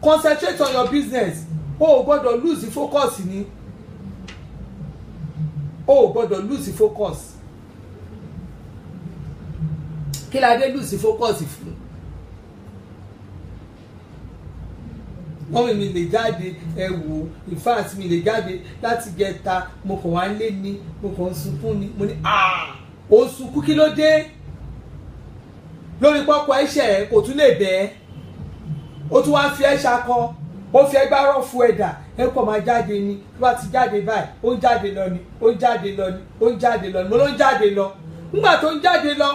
Concentrate on your business. O ò gbọ́dọ̀ lose the focus ni. O ò gbọ́dọ̀ lose the focus. Kí la dé lose the focus fún? Mọ́mí mi lè jáde wò, in fact mi lè jáde láti gẹta, mo kàn wá lé ní, mo kàn ń sunkún ni. Mo ní ó sunkún kí ló dé? Lórí pọ́pọ́ ẹ̀ṣẹ̀ kò tún lè bẹ́ẹ̀, ó tún wá fi ẹ́ ṣakọ, ó fi ẹgbẹ́ rọ́ọ̀fù ẹ̀dà, ẹ kàn máa jáde ni, tó bá ti jáde báyìí ó ń jáde lọ ni, ó ń jáde lọ ni, ó ń jáde lọ ni, mo ló ń jáde lọ. Nígbà tó ń jáde lọ,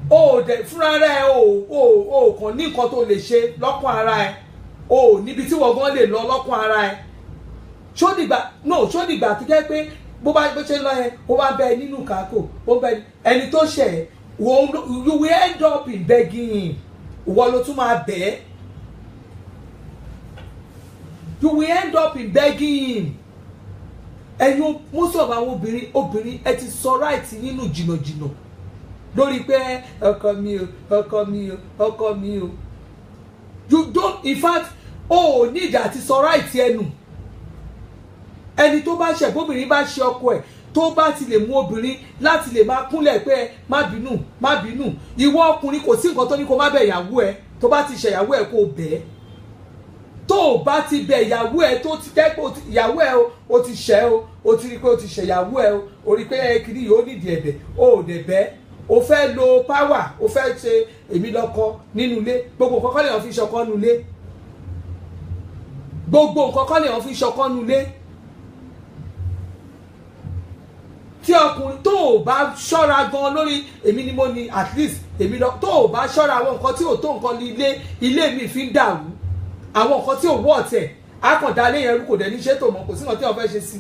o ò dẹ̀ fúnra rẹ̀ o kàn ní nǹkan tó lè ṣe lọ́kàn ara ẹ̀, o níbi tí wọ́n gan lè lọ lọ́kàn ara ẹ̀. Ṣó dìgbà tó jẹ́ pé bó ṣe lọ yẹn, ó bá bẹ nínú kákò, ó bẹ ẹni tó ṣẹ̀ ẹ́, you will end up in begging him. Ìwọ ló tún máa bẹ̀ ẹ́. You will end up in begging him. Ẹ̀yin most of àwọn obìnrin ẹ ti sọ right nínú jìnnàjìnnà lórí pé ọkọ mi o. You don't, in fact, need àti sọ right ẹnu. Ẹni tó bá ṣẹ̀ bóbìnrin bá ṣe ọkọ ẹ̀, tó bá ti lè mú obìnrin láti lè máa kúnlẹ̀ pé má bínú, ìwọ ọkùnrin kò sí nǹkan tó ní kó má bẹ̀ ìyàwó ẹ, tó bá ti ṣẹ̀ ìyàwó ẹ kó bẹ̀ ẹ́. Tó o bá ti bẹ̀ ìyàwó ẹ, tó ti jẹ́ pé ìyàwó ẹ o ti ṣẹ̀ o ti rí pé o ti ṣẹ̀ ìyàwó ẹ o rí pé kiri yìí ó nídìí ẹ̀bẹ̀, o ò dẹ̀ bẹ̀, o fẹ́ lo power, o fẹ́ ṣe èmi lọ́kọ nínú ilé, gbogbo nǹkan kọ́ lèèyàn fi ṣọkọ nínú ilé, gbogbo nǹkan kọ́ lèèyàn fi ṣọkọ nínú ilé. Tí ọkùnrin tó o bá ṣọ́ra gan lórí èmi ni mo ní, at least èmi lọ, tó o bá ṣọ́ra àwọn nǹkan tí ò tó nǹkan ní ilé mi fi ń dàrú, àwọn nǹkan tí ò wọ́ ọ̀tẹ̀ akọ̀dá lé yẹn rú, kò dẹ̀ ní ṣe tó mọ̀, kò sí nǹkan tí wọ́n fẹ́ ṣe sí.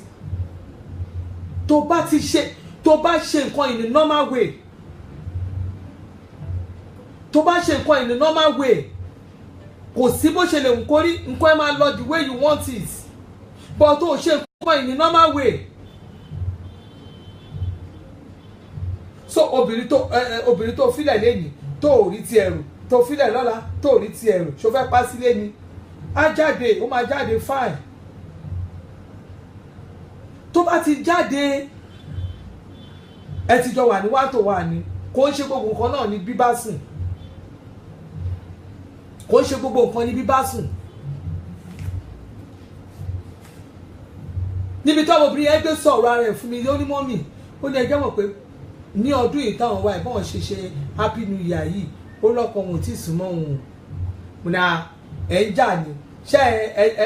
Tó bá ṣe nǹkan in a normal way, tó bá ṣe nǹkan in a normal way, kò sí bó ṣe lè ń kórí nǹkan ẹ máa lọ the way you want it, but tó ṣe nǹkan in a normal way. So obìnrin tó filẹ̀ lẹ́yìn, tó ò rí ti ẹ̀rù, tó filẹ̀ lọ́la, tó ò rí ti ẹ̀rù, ṣó fẹ́ pa sílé ni, á jáde, ó máa jáde fine. Tó bá ti jáde, ẹ ti jọ wà ní wá tó wà ní, kò ń ṣe gbogbo nǹkan náà ní bíbá sùn, kò ń ṣe gbogbo nǹkan ní bíbá sùn. Níbi tí ọmọbìnrin yẹn gbé sọ̀rọ̀ ara ẹ̀ fún mi, ó ní mọ́mì, ó ní ẹjẹ́ mọ̀ pé ní ọdún yìí táwọn wá ìbọn ṣe happy new year yìí, ó lọ́kọ òun tí sùn mọ́ òun, múna ẹ̀ ń jà ní, ṣé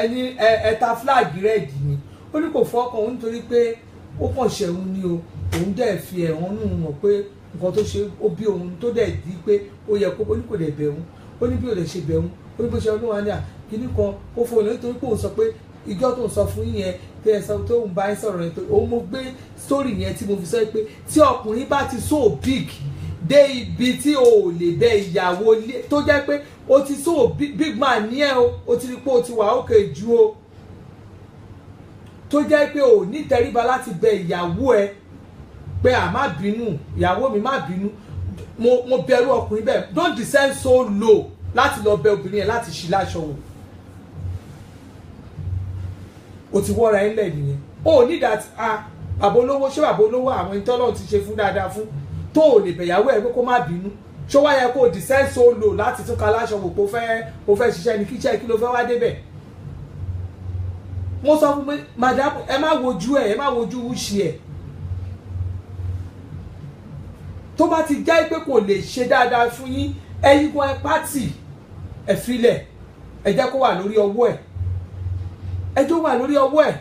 ẹni ẹ̀ta flag red ni, ó ní kò fọ́kàn òun nítorí pé ó kàn ṣẹ̀hún ni o, òun dẹ̀ fi ẹ̀hónú mọ̀ pé nǹkan tó ṣe ó bí òun, tó dẹ̀ di pé ó yẹ kó, ó ní kò dẹ̀ bẹ̀ òun, ó ní bí ò lè ṣe bẹ̀ òun, ó ní bó ṣe ọdún wa ní kíní kan ó fún òun nítorí pé òun sọ pé ìjọ tó ń sọ fún yẹn tẹ ẹ sọ tó ń bá ẹ sọ̀rọ̀ yẹn tó òun mo gbé story yẹn tí mo fi sọ pé tí ọkùnrin bá ti so big dé ibi tí o ò lè bẹ ìyàwó lé, tó jẹ́ pé o ti so big man ní ẹ o ti rí pé o ti wà òkè ju o, tó jẹ́ pé o ní tẹríba láti bẹ ìyàwó ẹ, pé à má bínú ìyàwó mi má bínú mo bẹ̀rù ọkùnrin bẹ́ẹ̀ don't descend so low láti lọ bẹ obìnrin yẹn láti ṣí láṣọ wò o ti wọ́ra ẹ̀ ńlẹ̀ nìyẹn o ní that bàbá olówó ṣé bàbá olówó àwọn ìtọ́lọ̀ ti ṣe fún dáadáa fún tó o lè bẹ̀yàwó ẹ̀ pé kó má bínú ṣó wá yẹ kó o descend so low láti tún ka láṣọ wò pé o fẹ́ ṣiṣẹ́ ní kíṣẹ́ kí ló fẹ́ wá débẹ̀ mo sọ fún mi madam ẹ má wojú ẹ má wojú wúṣì ẹ tó bá ti jẹ́ pé kò lè ṣe dáadáa fún yín ẹ̀yin gan ẹ pátì ẹ filẹ̀ ẹ jẹ́ kó wà lórí ọwọ́ ẹ̀ ẹ tó wà lórí ọwọ́ ẹ̀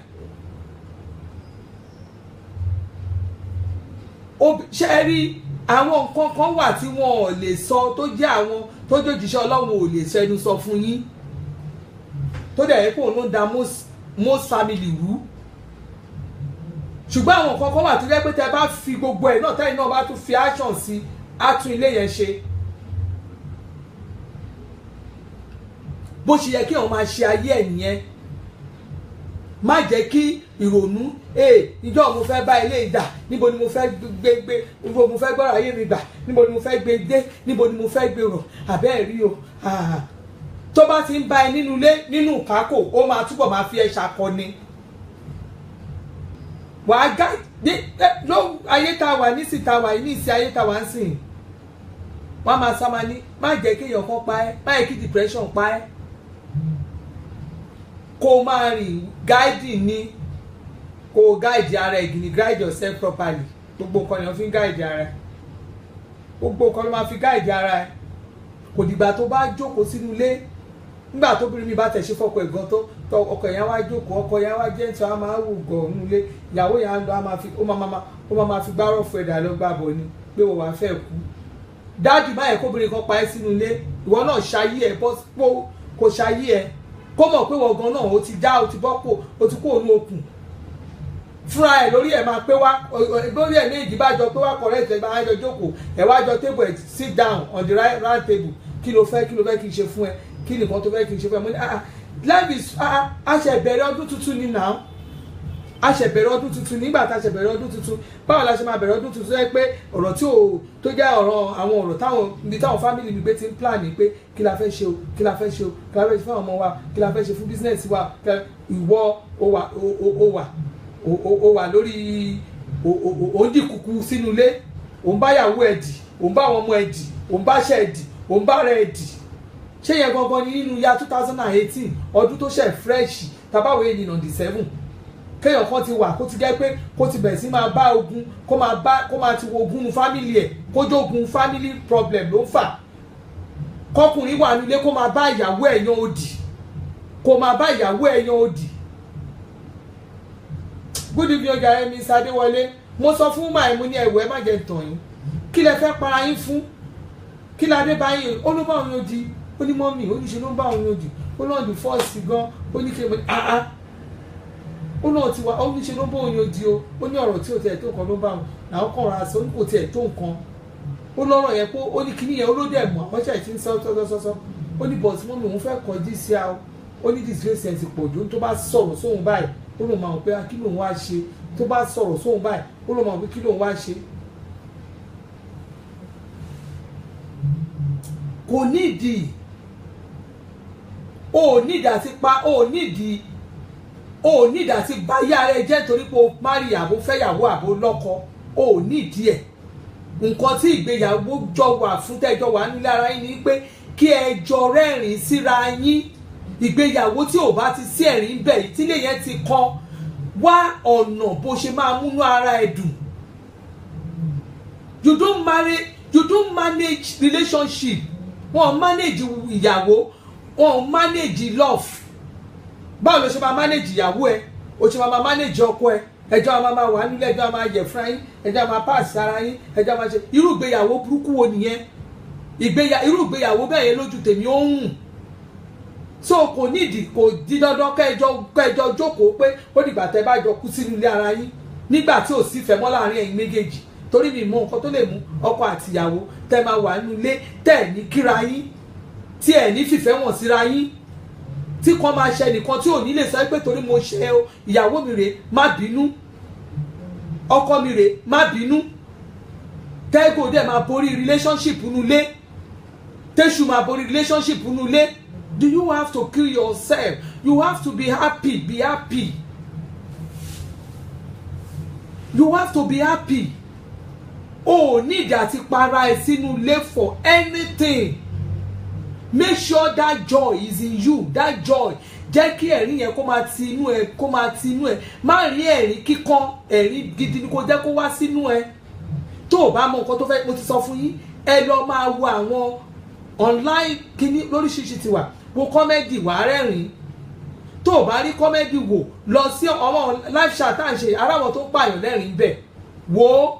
ṣe ẹ rí àwọn nǹkan kan wà tí wọn ò lè sọ tó jẹ́ àwọn tó jòjìṣẹ́ Ọlọ́run ò lè ṣẹnu sọ fún yín tó dẹ̀ yẹ kó ló ń da most family rú ṣùgbọ́n àwọn nǹkan kan wà tó jẹ́ pé tẹ bá fi gbogbo ẹ̀ náà tẹ́yìn náà bá tún fi action sí á tún ilé yẹn ṣe bó ṣe yẹ kí wọ́n máa ṣe ayé ẹ̀ nìyẹn má jẹ́ kí ìrònú ìjọ mo fẹ́ bá ilé ìdà níbo ni mo fẹ́ gbé níbo mo fẹ́ gbọ́rọ̀ ayé mi gbà níbo ni mo fẹ́ gbé dé níbo ni mo fẹ́ gbé rọ̀ àbẹ́ẹ̀ rí o tó bá ti ń bá ẹ nínú ilé nínú kákò ó máa túbọ̀ máa fi ẹ ṣàkọni wàá gá ló ayé tá a wà ní síta wà ní ìsí ayé tá a wà ń sìn wọ́n máa sá máa ní má jẹ́ kí èèyàn kan pa ẹ́ má yẹ kí depression pa ẹ́ kó máa rìn guiding ní kó guide ara ẹ̀ gini guide yourself properly gbogbo nǹkan ni wọ́n fi ń guide ara ẹ̀ gbogbo nǹkan ló máa fi guide ara ẹ̀ kò dìgbà tó bá jókòó sínú ilé nígbà tó bírí mi bá tẹ̀ ṣe fọ́kọ ẹ̀ gan tó ọkọ yẹn wá jókòó ọkọ yẹn wá jẹ́ tí wọ́n máa wù gan nínú ilé ìyàwó yẹn á lọ ó máa fi gbárọ̀ fún ẹ̀dá lọ gbàbọ̀ ni pé wọ́n wá fẹ́ kú dájú báyẹn kóbìnrin kan pa ẹ́ sínú ilé ìwọ náà ṣayé ẹ̀ kó ṣayé ẹ̀ kó mọ̀ pé wọ́n gan náà ó ti já ó ti bọ́ kó ó ti kó òun okùn fúnra ẹ̀ lórí ẹ̀ máa pé wá lórí ẹ̀ méjì bá jọ pé wá correct ẹ̀ máa jọ jókòó ẹ̀ wá jọ table ẹ̀ sit down on the round table kí ló fẹ́ kí n ṣe fún ẹ kí nìkan tó fẹ́ kí n ṣe fún ẹ mo ní life is a ṣe bẹ̀rẹ̀ ọdún tuntun ni now a ṣe bẹ̀rẹ̀ ọdún tuntun nígbà tá a ṣe bẹ̀rẹ̀ ọdún tuntun báwo la ṣe máa bẹ̀rẹ̀ ọdún tuntun ẹ pé ọ̀rọ̀ tí tó jẹ́ ọ̀rọ̀ àwọn ọ̀rọ̀ táwọn family mi gbé ti ń plan ni pé kí la fẹ́ ṣe o kí la fẹ́ ṣe o kí la fẹ́ ṣe fún àwọn ọmọ wa kí la fẹ́ ṣe fún business wa ìwọ ó wà lórí òǹdí kúkú sínú ilé òun bá yàwó ẹ̀ dì òun bá àwọn ọmọ ẹ̀ dì òun bá ṣẹ̀ ẹ̀ dì òun bá rẹ̀ ẹ̀ dì ṣé yẹn gangan ni nínú ya 2018 ọdún tó ṣe fresh tabawo yẹn nínú December kéèyàn kan ti wà kó ti jẹ́ pé kó ti bẹ̀rẹ̀ sí máa bá ogun kó máa ti wo ogun family ẹ̀ kójó ogun family problem ló ń fà kọkùnrin wà nílé kó máa bá ìyàwó ẹ̀ yan òdì kó máa bá ìyàwó ẹ̀ yan òdì. Good evening ọjà ẹ̀mí Sadéwọlé mo sọ fún màá mo ní ẹ̀wọ̀ ẹ̀ má jẹ́ tàn yín kí lẹ fẹ́ para yín fún kí ládé bá yín ó ló bá òun yóò di ó ní mọ́mì ó ní ṣe ló ń bá òun yóò di ó náà di fọ́ọ̀sì gan ó ní kí ó náà ti wá ó ní ṣe ló ń bá òun yóò di o ó ní ọ̀rọ̀ tí ò tiẹ̀ tó nǹkan ló bá òun làwọn kan ra aṣọ ó ní kò tiẹ̀ tó nǹkan ó lọ́rọ̀ yẹn pé ó ní kíní yẹn ó ló dẹ̀ mọ́ àwọn ṣàì tí ń sọ́sọ́sọ́sọ́ ó ní bọ̀sí mọ́mì òun fẹ́ kọjú sí a ó ní disgrace ẹ̀ ti pọ̀ jù tó bá sọ̀rọ̀ sóhun báyìí ó lóun máa wọ pé kí lóun wá ṣe tó bá sọ̀rọ̀ sóhun báyìí ó lóun máa wọ pé kí lóun wá ṣe. kò nídìí ó nídìí àti báyà rẹ jẹ́ torí pé o márì àbò fẹ́yàwó àbò lọ́kọ ó nídìí ẹ̀ nǹkan tí ìgbéyàwó jọ wà fún tẹ́jọ wà nílé ara yín ni pé kí ẹ jọ rẹ́rìn síra yín ìgbéyàwó tí ò bá ti sí ẹ̀rín bẹ̀ yìí tílé yẹn ti kọ́ wá ọ̀nà bó ṣe máa múnú ara ẹ̀ dùn. You don't manage relationship wọn manage ìyàwó wọn manage love báwo ló ṣe máa manage ìyàwó ẹ o ṣe máa manage ọkọ ẹ ẹjọ́ máa wà nílẹ̀ ẹjọ́ máa yẹ̀ fúnra yín ẹjọ́ máa pass ara yín ẹjọ́ máa ṣe irú ìgbéyàwó burúkú wo nìyẹn irú ìgbéyàwó bẹ́ẹ̀ yẹn lójú tèmi ó ń hùn so kò nídìí kò di dandan kẹjọ jókòó pé ó dìgbà tẹ́ bá jọ kú sínú ilé ara yín nígbà tí ò sí fẹ́ mọ́ láàrin ẹ̀yin méjèèjì torí mi mọ nǹkan tó lè mú ọkọ àtìyàwó tẹ́ máa wà nínú ilé tẹ́ ní kíra yín tí ẹ̀ ní fìfẹ́ wọn síra yín tí kan máa ṣe nìkan tí ò ní lè sọ pé torí mo ṣe ìyàwó mi rè má bínú ọkọ mi rè má bínú tẹ́gò dẹ̀ máa borí relationship nulẹ̀ tẹ́ṣù máa borí relationship nulẹ̀. Do you have to kill yourself? You have to be happy. Be happy. You have to be happy. Oh, need àti para ẹ sínú ilé for anything. Make sure that joy is in you. That joy. Jẹ́ kí ẹ̀rín yẹn kó máa ti inú ẹ, kó máa ti inú ẹ. Má rí ẹ̀rín kíkan, ẹ̀rín gidi ni kó jẹ́ kó wá sínú ẹ. Tó o bá mọ nǹkan tó fẹ́, mo ti sọ fún yín, ẹ lọ máa wo àwọn online kíní lóríṣiríṣi ti wà. Wo comedy wà rẹ́rìn. Tó o bá rí comedy wò, lọ sí ọmọ live chat tá à ń ṣe, aráwọ̀ tó pààyàn lẹ́rìn bẹ̀. Wo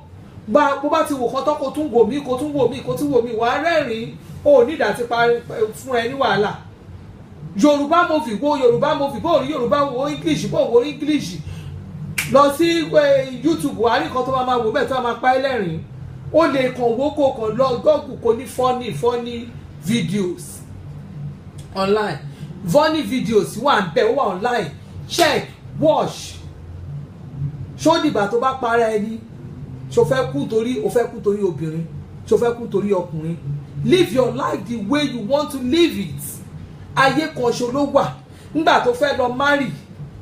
bó bá ti wò kan tán kó tún wò mí, kó tún wò mí, kó tún wò mí, wà rẹ́rìn. O ní ìdá ti parí fún ẹ ní wàhálà. Yorùbá movie wo Yorùbá movie, bó rí Yorùbá wo English, bó wo English. Lọ sí YouTube wà rí kan tó máa wò bẹ́ẹ̀ tó máa pa ẹ́ lẹ́rìn. O lè kàn wò kó kàn lọ Google kò ní funny videos online. Funny videos wà ń bẹ, ó wà online. Check, watch. Ṣó dìgbà tó bá para ẹni. Ṣó fẹ́ kú torí, ó fẹ́ kú torí obìnrin. Ṣó fẹ́ kú torí ọkùnrin. Live your life the way you want to live it. Ayé kan ṣo ló wà. Nígbà tó fẹ́ lọ marry,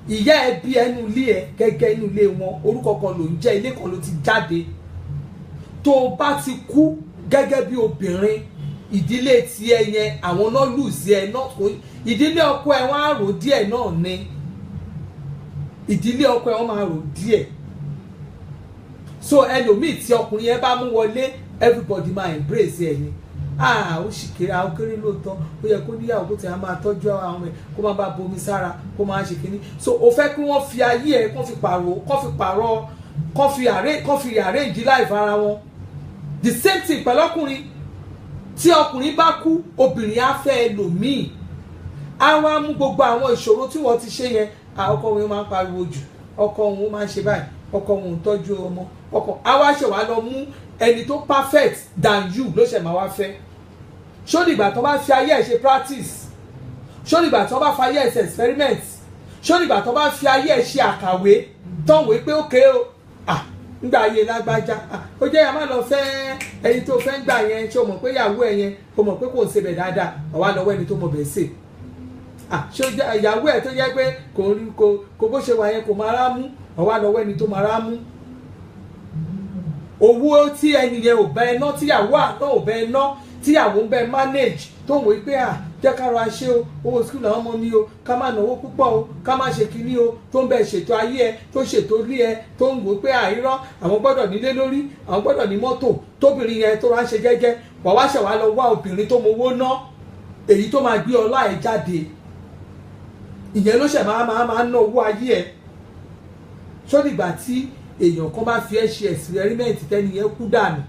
ìyá ẹ bí ẹnu ilé ẹ gẹ́gẹ́ inú ilé wọn, orúkọ kan ló ń jẹ́, ilé kan ló ti jáde. Tó o bá ti kú gẹ́gẹ́ bí obìnrin, ìdílé tiẹ̀ yẹn àwọn náà lùsí ẹ náà, ìdílé ọkọ ẹ wọ́n á rò díẹ̀ náà ni. Ìdílé ọkọ ẹ wọ́n máa rò díẹ̀. So ẹlòmíì tí ọkùnrin yẹn bá mú wọlé, everybody máa embrace ẹ ni. Ó sì kéré, ó kéré lóòótọ́, ó yẹ kó níyàwó kó tẹ̀ á máa tọ́jú àwọn ẹ̀, kó máa bá bomi sára, kó máa ṣe kínní. So o fẹ́ kí wọ́n fi ayé ẹ̀ kó fi pààrọ̀, kó fi arrange life ara wọn. The same thing pẹ̀lú ọkùnrin. Tí ọkùnrin bá kú, obìnrin á fẹ́ ẹlòmíì. Á wá mú gbogbo àwọn ìṣòro tí wọ́n ti ṣe yẹn. Ọkọ wọn máa ń pariwo jù, ọkọ wọn máa ń ṣe báyìí, ọkọ wọn ò ń tọ́jú ọmọ, ọkọ á wá ṣe wá lọ mú ẹni tó perfect than you ló ṣe máa wá fẹ́. Ṣó dìgbà tó bá fi ayé ẹ̀ ṣe practice, ṣó dìgbà tó bá fi ayé ẹ̀ ṣe experiment, ṣó dìgbà tó bá fi ayé ẹ̀ ṣe àkàwé tán wé pé ókè o nígbà ayé lágbájá ó jẹ́ yà má lọ fẹ́ ẹni tó fẹ́ ń gbà yẹn, ṣé o mọ̀ pé ìyàwó ẹ̀ yẹn o mọ̀ pé kò ń ṣe bẹ̀ dáadáa, ọ̀wá lọ́wọ́ ẹni tó mọ̀ bẹ̀ ṣe. Ṣé ìyàwó ẹ̀ tó jẹ́ pé kò bó ṣe wà yẹn kò máa rá mú, ọ̀wá lọ́wọ́ ẹni tó máa rá mú. Owó tí ẹni yẹn ò bẹ ẹ ná, tíyàwó àná ò bẹ ẹ ná, tíyàwó ń bẹ manage tó ń wò pé jẹ́ ká ra ṣe o, owó skul àwọn ọmọ mi o, ká má náwó púpọ̀ o, ká má ṣe kinní o, tó ń bẹ ṣètò ayé ẹ, tó ṣètò ilé ẹ, tó ń wò pé àìrọ́ àwọn gbọ́dọ̀ nílé lórí, àwọn gbọ́dọ̀ ní mọ́tò, tóbìnrin yẹn tó rà ń ṣe jẹ́jẹ́, wà wá ṣẹ̀ wá lọ wá obìnrin tó mowó ná, èyí tó máa gbé ọlá ẹ jáde. Ìyẹn ló ṣẹ̀ máa ná owó ayé ẹ. Ṣó dìgbà tí èèyàn kan bá fi ẹ́ ṣe experiment tẹ́ni yẹn kú dànù.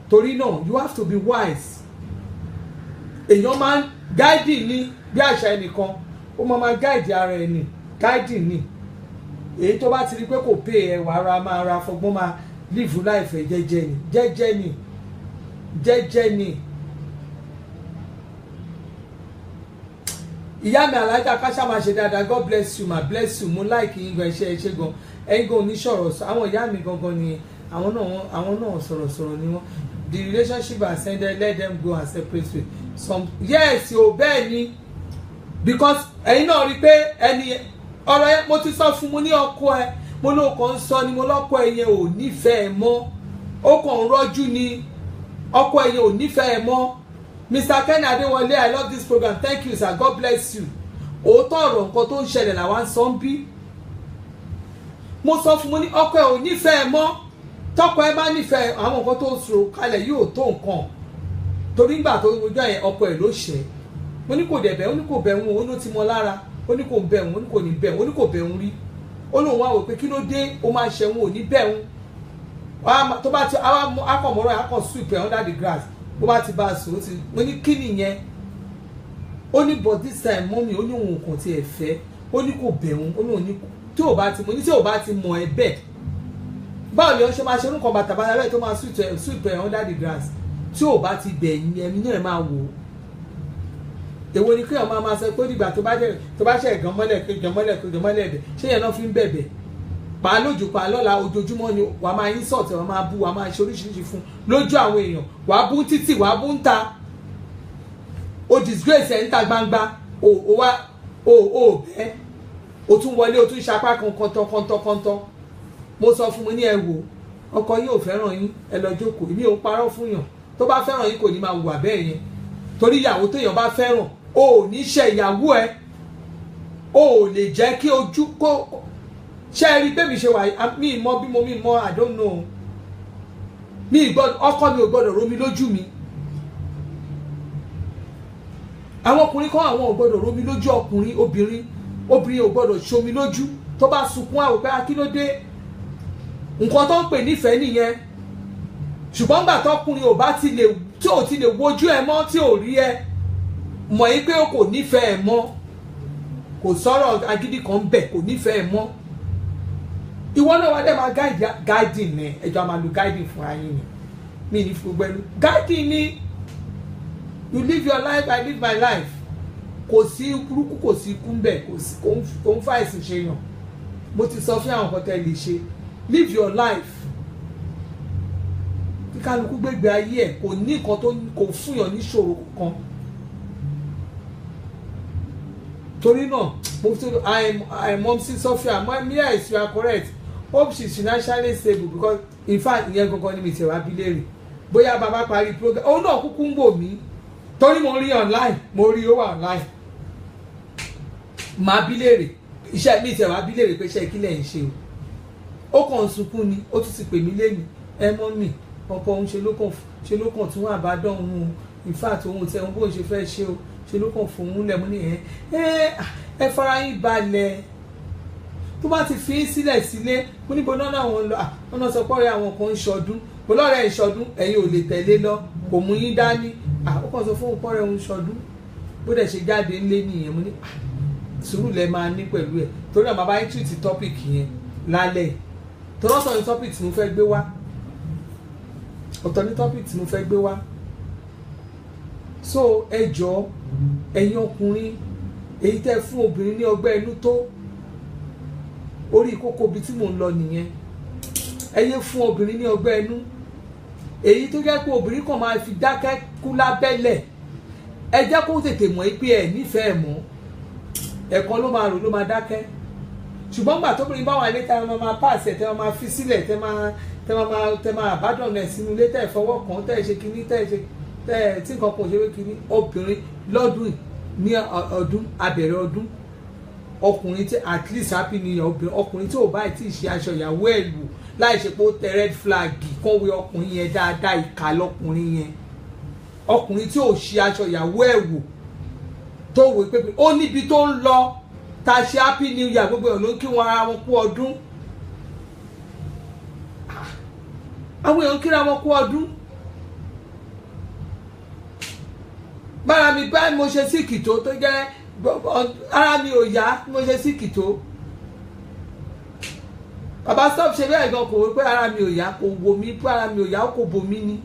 Torí náà you have to be wise. Èèyàn máa ń guiding ní bí àṣà ẹnìkan, ó máa guide ara ẹni, guiding ní. Èyí tó bá ti rí pé kò pay ẹ wà máa ra fọgbọ́n máa live life ẹ jẹ́jẹ́ ni. Ìyá mi Alájà Káṣá máa ṣe dáadáa, God bless you ma, bless you, mo like yín gan, ẹ ṣé gan. Ẹ̀yin gan oníṣọ̀rọ̀ sọ, àwọn ìyá mi gangan ni àwọn náà sọ̀rọ̀ ni wọ́n. The relationship has ended, let them go and separate ways. Yes o bẹ́ẹ̀ ni, because ẹ̀yin náà rí pé ẹni ọ̀rọ̀ yẹn mo ti sọ fún mo ní ọkọ ẹ, mo ní ọkọ ń sọ ni mo lọ́kọ ẹ yẹn ò nífẹ̀ẹ́ mọ́, ó kàn ń rọ́jú ni, ọkọ ẹ yẹn ò nífẹ̀ẹ́ mọ́. Mr. Kenny Adewale, I love this program, thank you sir, God bless you. Òótọ́ ọ̀rọ̀ nǹkan tó ń ṣẹlẹ̀ làwọn sọ ń bí. Mo sọ fún mo ní ọkọ ẹ ò nífẹ̀ẹ́ mọ́, tọkọ ẹ bá nífẹ̀ẹ́ àwọn nǹkan tó sọ kalẹ̀ yóò tó nǹkan. Torí nígbà tó rojọ́ yẹn ọkọ ẹ ló ṣẹ̀. Mo ní kò dẹ̀bẹ̀, ó ní kò bẹ̀ wọn, ó ló ti mọ lára, ó ní kò bẹ̀ wọn, ó ní kò ní bẹ̀ wọn, ó ní kò bẹ̀ wọn rí. Ó lóun wá wò pé kí ló dé ó máa ṣẹ̀ wọn ò ní bẹ̀ wọn. Tó bá ti akọ̀mọ́rọ̀ akọ̀ sweep ẹ̀ under the grass. Bó bá ti bá a sùn ó ti, mo ní kí nìyẹn. Ó ní but this time mọ́mí ó ní òun kàn ti ẹ̀ fẹ́, ó ní kò bẹ̀ wọn, ó ní òun ní tí ò bá ti mọ̀ ní tí ò bá ti mọ̀ ẹ bẹ́ẹ̀. Báwo ni wọ́n ṣe máa ṣe orúkọ bàtàbàtà bẹ́ẹ̀ tó máa sweep ẹ̀ under the grass tí ò bá ti bẹ̀ ẹ̀mí náà máa wò ó. Èwo ni kí ọmọ máa sọ pé nígbà tó bá ṣe gan mọ́lẹ̀ bẹ̀ ṣé yẹn náà fi ń bẹ̀bẹ̀. pa lójú pa lọ́la ojoojúmọ́ ni wàá máa insult wàá máa bú wàá máa ṣe oríṣiríṣi fún lójú àwọn èèyàn wàá bú títì wàá bú ń ta o disgrace ẹ̀ ń ta gbangba o bẹ́ẹ̀ o tún wọlé o tún ṣapá kan kọ́ńtọ́ mo sọ fún mi ní ẹ wò ọkọ yín ò fẹ́ràn yín ẹ lọ jókòó èmi ò parọ́ fún yàn tó bá fẹ́ràn yín kò ní máa hùwà bẹ́ẹ̀ yẹn torí ìyàwó téèyàn bá fẹ́ràn o ò ní ṣe ìyàwó ẹ o ò lè jẹ́ kí ojú kó ṣe é rí bẹ́ẹ̀ mi ṣe wà mí mọ́ bí mo mí mọ́ I don't know mi gbọ́dọ̀ ọkọ mi ò gbọ́dọ̀ romi lójú mi àwọn ọkùnrin kan àwọn ò gbọ́dọ̀ romi lójú ọkùnrin obìnrin ò gbọ́dọ̀ ṣomi lójú tó bá sunkún àwòpẹ́ akílódé nǹkan tó ń pè nífẹ̀ẹ́ nìyẹn ṣùgbọ́n gbà tọkùnrin ò bá ti lè wojú ẹ mọ́ tí ò rí ẹ mọ̀ yí pé o kò nífẹ̀ẹ́ ẹ mọ́ kò sọ̀rọ̀ agídí kan bẹ̀ kò nífẹ̀ẹ́ ẹ mọ́ ìwọ náà wá dé máa guiding ní ẹjọ́ máa lu guiding fún ayé ni mi ní fún gbẹ́lu guiding ni you live your life I live my life kò sí burúkú kò sí ikú ń bẹ̀ kò ń fa ìsìn ṣe yàn mo ti sọ fún àwọn nǹkan tẹ́ lè ṣe live your life kí kálukú gbégbé ayé ẹ̀ kò ní nǹkan tó kò fún yàn níṣòro kan torí náà mo fi I'm Momsy Sophia yes you are correct hope she is financially stable because in fact ìyẹn gangan ni mi ti wá bí léèrè bóyá bàbá parí program òun náà kúkú ń wò mí torí mo rí online mo rí ó wà online màá bí léèrè iṣẹ́ mi ti wá bí léèrè pé iṣẹ́ ìkílẹ̀ ń ṣe o ó kàn ń sunkún ni ó tún ti pè mí lẹ́nu ẹ mọ́ mi ọkọ òun ṣe ló kàn tún wà bá dán òun in fact òun tẹ òun bó ṣe fẹ́ ṣe o ṣe ló kàn fún òun lẹ́mú ní ẹ fara yín balẹ̀ tó bá ti fi sílẹ̀ sílé mo níbo náà làwọn lọ wọn náà sọ pé ọ̀rẹ́ àwọn kan ń ṣọdún bó lọ́rẹ́ ìṣọdún ẹ̀yin ò lè tẹ̀lé lọ kò mú yín dání ó kàn sọ fún òun pọ́rẹ́ òun ṣọdún bó dẹ̀ ṣe jáde ńlé nìyẹn mo ní sùúrù lẹ máa ní pẹ̀lú ẹ̀ torí àwọn bàbá yín treat topic yẹn lálẹ́ torí ọ̀sán ní topic tí mo fẹ́ gbé wá ọ̀tọ̀ ní topic tí mo fẹ́ gbé wá so ẹ jọ̀ọ́ ẹ̀yin ọkùnrin èyí tẹ́ fún obìnrin ní ọgbẹ́ inú tó orí kókó bíi tí mò ń lọ nìyẹn ẹ yé fún obìnrin ní ọgbẹ́ inú èyí tó jẹ́ pé obìnrin kan máa fi dákẹ́ kú lábẹ́lẹ̀ ẹ jẹ́ kó tètè mọ̀ pé ẹ nífẹ̀ẹ́ mọ́ ẹ̀kan ló máa rò ló máa dákẹ́ ṣùgbọ́n gbà tóbìnrin bá wà ní tẹ́ máa pàṣẹ tẹ́ máa fi sílẹ̀ tẹ́ máa àbádọ́n ẹ̀ sínú ilé tẹ́ fọwọ́ kàn tẹ́ ṣe kinní tẹ́ tí nǹkan kan ò ṣe wé kinní obìnrin lọ́dún ní ọdún abẹ̀rẹ̀ ọdún ọkùnrin tí at least happy new year obìnrin ọkùnrin tí ò bá ti ṣe aṣọ ìyàwó ẹ̀ lù láì ṣe pé ó tẹ red flag kàn wé ọkùnrin yẹn dáadáa ìkà lọkùnrin yẹn ọkùnrin tí ò ṣe aṣọ ìyàwó ẹ̀ wò tó wò pé ó níbi tó ń lọ ta ṣe happy new year gbogbo èèyàn ló ń kí wọn ara wọn kú ọdún àwọn èèyàn ń kíra wọn kú ọdún bára mi báyìí mo ṣe síkì tó jẹ́ ara mi ò yá mo ṣe síkì tó bàbá stop ṣe bẹ́ẹ̀ gan kò wí pé ara mi ò yá kò wò mí pé ara mi ò yá kò bò mí ní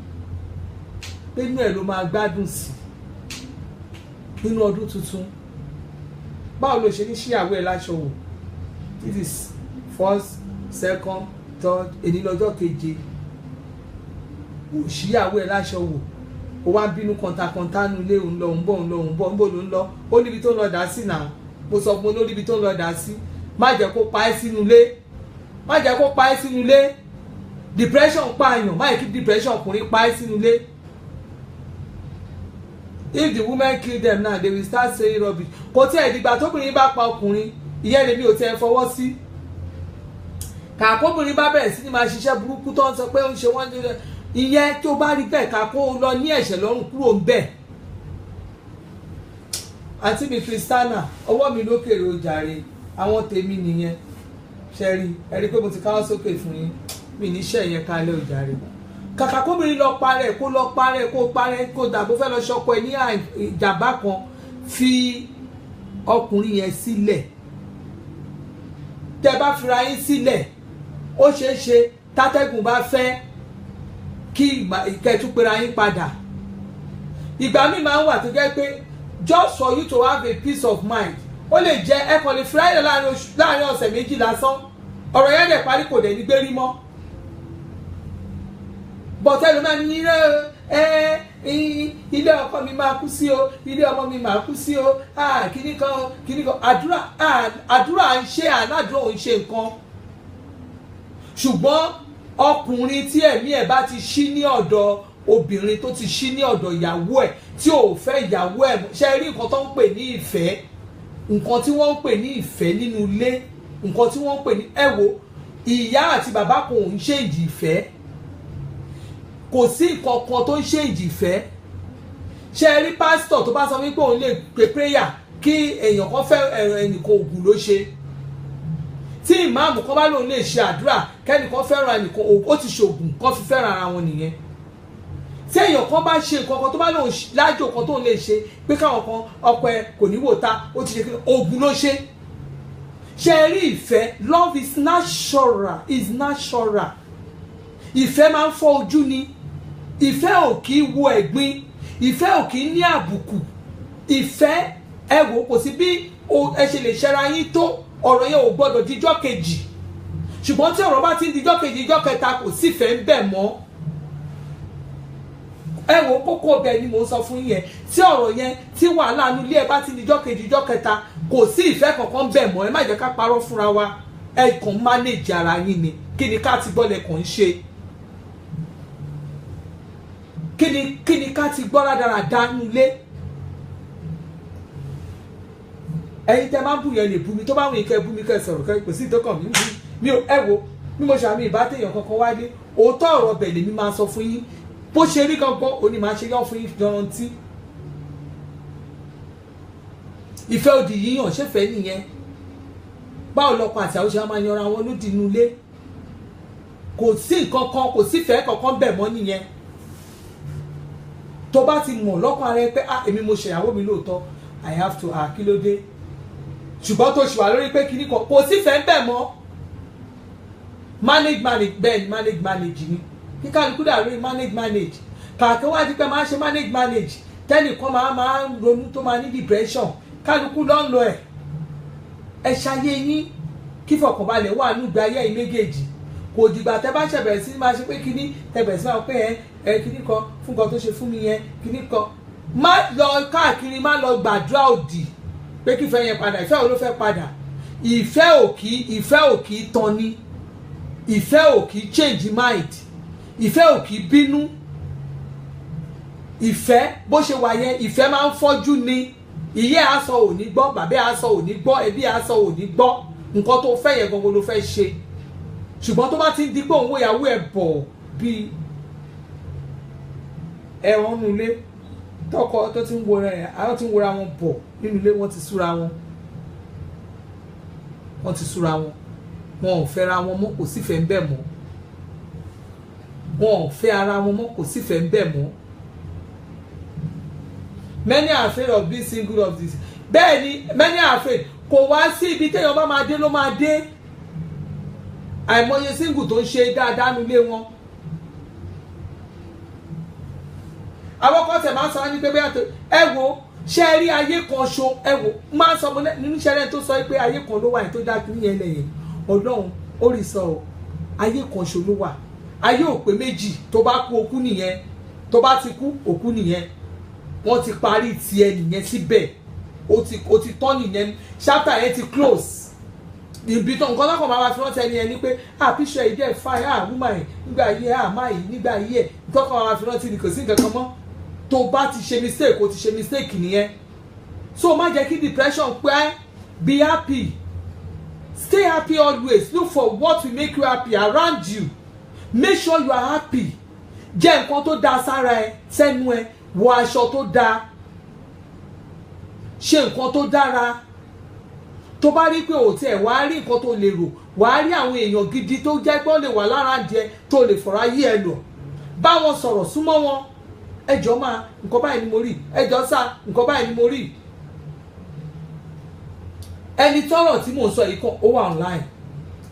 pé inú ẹ̀ ló máa gbádùn sí nínú ọdún tuntun báwo ló ṣe ní ṣíyàwó ẹ̀ láṣọ wò this is first second third èyí lọ́jọ́ keje ò ṣíyàwó ẹ̀ láṣọ wò ó wá bínú kọ̀ǹtàkọ̀ǹtà nu ilé òun lọ òun bọ̀ ló ń lọ ó níbi tó ń lọ dá sí náà mo sọ fún un ó níbi tó ń lọ dá sí má jẹ́ kó pa ẹ́ sínú ilé má jẹ́ kó pa ẹ́ sínú ilé depression pààyàn má yẹ kí depression ọkùnrin pa ẹ́ sínú ilé if the women kill them now they will start saying rubbish kò tí ẹ̀ dìgbà tóbìnrin bá pa ọkùnrin ìyẹn lèmi ò tẹ́ fọwọ́ sí kàkóbìnrin bá bẹ̀rẹ̀ sí ni máa ṣiṣẹ́ burúkú tó ń sọ pé ó ń ṣe wọ́n ní ìyẹn tó bá rí bẹ́ẹ̀ ká kó lọ ní ẹ̀ṣẹ̀ lọ́rùn kúrò ń bẹ̀. àǹtí mi Christiana ọwọ́ mi lókèrè ó jàre àwọn tèmi nìyẹn ṣe rí ẹ rí pé mo ti káwọ́ sókè fún yín mi níṣẹ́ yẹn kálẹ̀ ó jàre. kàkà kóbìnrin lọ parẹ́ kó parẹ́ kó dàbó fẹ́ lọ ṣọkọ ẹ ní ìjàmbá kan fi ọkùnrin yẹn sílẹ̀ tẹ́ bá fira yín sílẹ̀ ó ṣeé ṣe tátẹ́gùn bá fẹ́ kí ìkẹtùpẹ̀rẹ̀ yín padà ìgbà míì máa ń wà tó jẹ́ pé just for you to have a peace of mind ó lè jẹ́ ẹ kàn lè fira yín láàrin ọ̀sẹ̀ méjì lásán ọ̀rọ̀ yẹn dẹ̀ parí kò dẹ̀ ní gbérí mọ́ bọ̀tẹ́ ló máa ní ilé ọkọ mi máa kú sí o ilé ọmọ mi máa kú sí o kíní kan àdúrà ń ṣe àládùn òun ṣe nǹkan ṣùgbọ́n ọkùnrin tí ẹ̀mí ẹ̀ bá ti ṣí ní ọ̀dọ̀ obìnrin tó ti ṣí ní ọ̀dọ̀ ìyàwó ẹ̀ tí ò fẹ́ ìyàwó ẹ̀ ṣe rí nǹkan tó ń pè ní ìfẹ́ nǹkan tí wọ́n ń pè ní ìfẹ́ nínú ilé nǹkan tí wọ́n ń pè ní ẹ̀wò ìyá àti bàbá kò ń ṣèǹjì ìfẹ́ kò sí nǹkan kan tó ń ṣèǹjì ìfẹ́ ṣe rí pásítọ̀ tó bá sọ wípé òun lè pe prayer kí èèyàn kan fẹ́ ẹnìkan ògùn ló ṣe tí ìmáàmù kan bá lóun lè ṣe àdúrà kẹ́nìkan fẹ́ràn ẹnìkan ó ti ṣògùn kan fi fẹ́ràn ara wọn nìyẹn tí èèyàn kan bá ṣe nǹkan kan tó bá lóun lájò kan tóun lè ṣe pé káwọn kan ọkọ ẹ kò ní wò ta ó ti ṣe kí ògùn ló ṣe ṣe rí ìfẹ́ love is natural ìfẹ́ máa ń fọ́ ojú ni ìfẹ́ ò kì í wo ẹ̀gbin ìfẹ́ ò kì í ní àbùkù ìfẹ́ ẹ wò kò sí bí ẹ ṣe lè ṣẹra yín tó ọ̀rọ̀ yẹn ò gbọ́dọ̀ díjọ́ kejì ṣùgbọ́n tí ọ̀rọ̀ bá ti ń díjọ́ kejì díjọ́ kẹta kò sífẹ̀ẹ́ ń bẹ̀ mọ́ ẹ wò kókó ọbẹ̀ ni mò ń sọ fún yín yẹn tí ọ̀rọ̀ yẹn tí wàhálà inú ilé ẹ bá ti ń díjọ́ kejì díjọ́ kẹta kò sí ìfẹ́ kankan bẹ̀ mọ́ ẹ má jẹ́ ká parọ́ fúnra wa ẹ kàn manage ara yín ni kí ni ká ti gbọ́ lẹ kàn ń ṣe kí ni ká ti gbọ́ rádaràda nílé ẹ̀yin tẹ́ máa ń bù yẹn lè bú mi tó bá wùn kẹ́ bú mi kẹ́ sọ̀rọ̀ kẹ́ kò sí ìtọ́kàn mi ò ẹ wo bí mo ṣàmì ìbátẹ̀yàn kankan wá dé òótọ́ ọ̀rọ̀ bẹ̀ lèmi máa sọ fún yín bó ṣe rí gangan òní máa ṣe yán fún yín yanrantí ìfẹ́ òdì yíyàn ṣẹ́fẹ́ nìyẹn báwo lọ́kọ àti àwọn ṣe máa yanra wọn lódì inú ilé kò sí nǹkan kan kò sífẹ̀ẹ́ kankan bẹ̀ mọ́ nìyẹn tó bá ti mọ̀ lọ́kàn ara ẹ pé èmi mo ṣèyàwó mi lóòótọ́ I have to kí ló dé ṣùgbọ́n tó ṣì wà lórí pé kíní kan kò sífẹ̀ẹ́ bẹ̀ mọ́ manage bẹ́ẹ̀ ni manage ni kí kálukú dàrú manage kàkẹ́ wá di pé máa ṣe manage tẹ́nìkan máa ń ronú tó máa ní depression kálukú ló ń lọ ẹ ṣayé yín kí fọkànbalẹ̀ wà nígbà ayé yín méjèèjì kò dìgbà tẹ́ bá ṣẹ̀bẹ̀rẹ̀ sí máa ṣe pé kíní tẹ̀bẹ̀rẹ̀ sí máa pé kíní kan fún kan tó ṣe fún mi yẹn kíní kan má lọ káàkiri má lọ gbàdúrà òdì pé kí ìfẹ́ yẹn padà ìfẹ́ wo ló fẹ́ padà ìfẹ́ ò kì í tán ni ìfẹ́ ò kì í change mind ìfẹ́ ò kì í bínú ìfẹ́ bó ṣe wà yẹn ìfẹ́ máa ń fọ́jú ni ìyẹ́ aṣọ ò ní gbọ́ bàbá aṣọ ò ní gbọ́ ẹbí aṣọ ò ní gbọ́ nǹkan tó fẹ́ yẹn gangan ló fẹ́ ṣe ṣùgbọ́n tó bá ti ń di pé òun wo ìyàwó ẹ̀ bọ̀ bíi ẹran nínú ilé tọkọ tó ti ń wo rẹ̀ àwọn tí ń wora wọn bọ̀ nínú ilé wọ́n ti súra wọn wọn ò fẹ́ra wọn mọ́ kò sífẹ̀ẹ́ ń bẹ̀ mọ́ wọn ò fẹ́ ara wọn mọ́ kò sífẹ̀ẹ́ ń bẹ̀ mọ́ many are afraid of being single of this bẹ́ẹ̀ ni many are afraid kò wá sí ibi téèyàn bá máa dé ló máa dé àìmọye single tó ń ṣe dáadáa nílé wọn àwọn kan tẹ̀ máa ń sọ ní pé bẹ́ẹ̀ tó ẹ wo ṣe rí ayé kan ṣo ẹ wo máa ń sọ nínú ìṣẹ̀lẹ̀ tó sọ pé ayé kan ló wà tó dá kí nìyẹn lẹ́yìn ọlọ́run ó rí sọ ọ ayé kan ṣo ló wà ayé ò pé méjì tó bá kú òkú nìyẹn tó bá ti kú òkú nìyẹn wọ́n ti parí tiẹ̀ nìyẹn síbẹ̀ ó ti tán nìyẹn chapter yẹn ti close ibi tó nǹkan lọ́kàn máa fi rántí ẹni ẹni pé picture yìí dẹ̀ fine woman yìí nígbà yìí máa yìí nígbà yìí ẹ̀ nǹkan máa fi rántí ni kò sí nǹkan kan mọ́ tó bá ti ṣe mistake o ti ṣe mistake nìyẹn so má jẹ́ kí depression pẹ́ be happy stay happy always look for what will make you happy around you make sure you are happy jẹ nǹkan tó dáa sára ẹ sẹ́nu ẹ wọ aṣọ tó dáa ṣe nǹkan tó dára tó bá rí pé òtí ẹ̀ wàá rí nǹkan tó lè rò wàá rí àwọn èèyàn gidi tó jẹ́ pé ó lè wà lára jẹ tó lè fọ̀rọ̀ ayé ẹ lọ bá wọn sọ̀rọ̀ súnmọ́ wọn ẹjọ́ máa nǹkan báyìí ni mo rí ẹjọ́ sá nǹkan báyìí ni mo rí ẹni tọ́rọ̀ tí mò ń sọ yìí kan ó wà online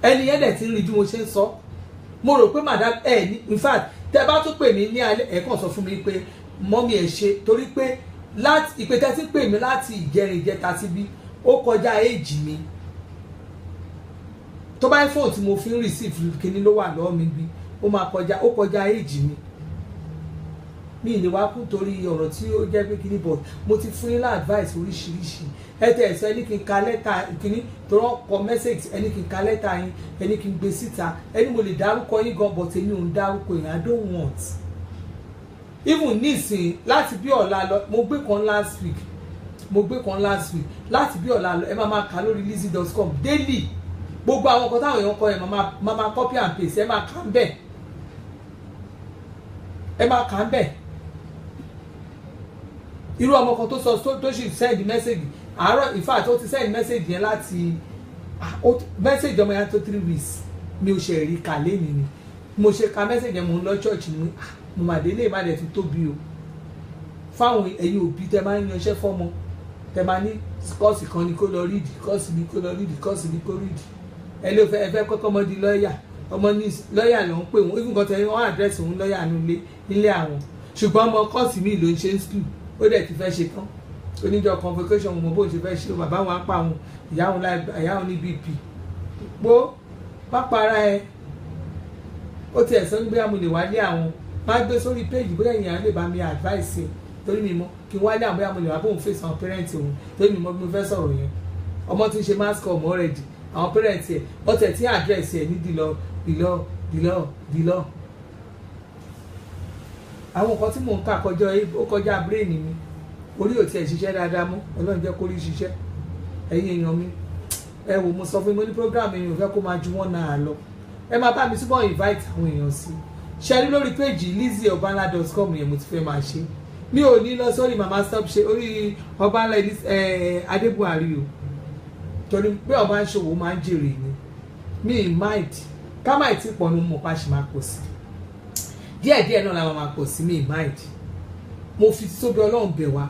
ẹni yẹn dẹ̀ ti ń rí bí mo ṣe ń sọ mo rò pé madam ẹ ní in fact tẹ bá tún pè mí ní alẹ́ ẹ kàn sọ fún mi pé mọ́mí ẹ̀ ṣe torí pé láti ìpè tẹ́tí pè mí láti ìjẹrin ìjẹta síbí ó kọjá éèjì mi tó bá phone tí mo fi ń receive kíní ló wà lọ́wọ́ mi bí ó máa kọjá age mi lè wá kú torí ọ̀rọ̀ tí ó jẹ́ pé kíní but mo ti fún yín lá advice oríṣiríṣi ẹ̀sọ́ ẹni kí n ka lẹ́tà kíní tó rán kọ message ẹni kí n ka lẹ́tà yín ẹni kí n gbé síta ẹni mo lè dárúkọ yín gan but èmi ò ń dárúkọ yín I don't want even nísìn láti bí ọ̀la lọ mo gbé kan last week láti bí ọ̀la lọ ẹ máa kà lórí lizzy.com daily gbogbo àwọn nǹkan táwọn èèyàn kọ yẹn máa copy and paste ẹ máa kà ń bẹ̀ irú ọmọ kan tó sọ tó sì send message àárọ̀ in fact ó ti send message yẹn láti message ọmọ yẹn tó 3 weeks mi ò ṣe rí kà lẹ́ni ni mo ṣe ka message yẹn mo ń lọ church ni mo mà délé má dẹ̀ tún tóbi o fáwọn ẹ̀yin òbí tẹ máa ń yanṣẹ́ fọ́mọ tẹ máa ní kọ́ọ̀sì kan ni kó lọ rídì kọ́ọ̀sì ni kó lọ rídì kọ́ọ̀sì ni kó rídì ẹ ló fẹ́ kọ́kọ́ mọ́ di lọ́ọ̀yà ọmọ ní lọ́ọ̀yà ló ń pè wọ́n even kan tẹ wọ́n àdírẹ́sì òun lọ́ọ̀yà nílé àwọn ṣùgbọ́n ọmọ kọ́ọ̀sì mi ló ń ṣe school ó dẹ̀ ti fẹ́ ṣe tán oníjọ convocation mo bó ṣe fẹ́ ṣe bàbá wọn apá wọn ìyá wọn ní bp gbó má para ẹ ó ti ẹ̀sán gbé àmúlẹ̀ wálé àwọn má gbé sórí péjì bóyá èèyàn lè bá mi advice ẹ torí mi mọ kí n wálé àwọn bóyá mo lè wá bóun face àwọn parents òun torí mi mọ bí mo fẹ́ sọ̀rọ̀ yẹn ọmọ tí ń ṣe mass com already àwọn parents ẹ ọtẹ tí address ẹ ní dìlọ àwọn nǹkan tí mò ń kà kọjá brain mi orí ò tiẹ̀ ṣiṣẹ́ dáadáa mọ́ ọlọ́run jẹ́ kó rí ṣiṣẹ́ ẹ̀yin èèyàn mi ẹ wò mo sọ fún mi ní program yẹn ò fẹ́ kó máa ju $1 lọ ẹ máa bá mi túbọ̀ invite àwọn èèyàn sí ṣe rí lórí péjì lizzy.com yẹn mo ti fẹ́ máa ṣe mi ò ní lọ sórí mama stop ṣe orí Ọbanla Adébuhari o torí pé ọba ń ṣòwò máa ń jèrè ni mi mind ká máa ti pọ̀ ní mo pa ṣe máa pọ̀ sí díẹ̀díẹ̀ náà la máa pọ̀ sí mi mind mo fi tóbi ọlọ́run bẹ̀ wá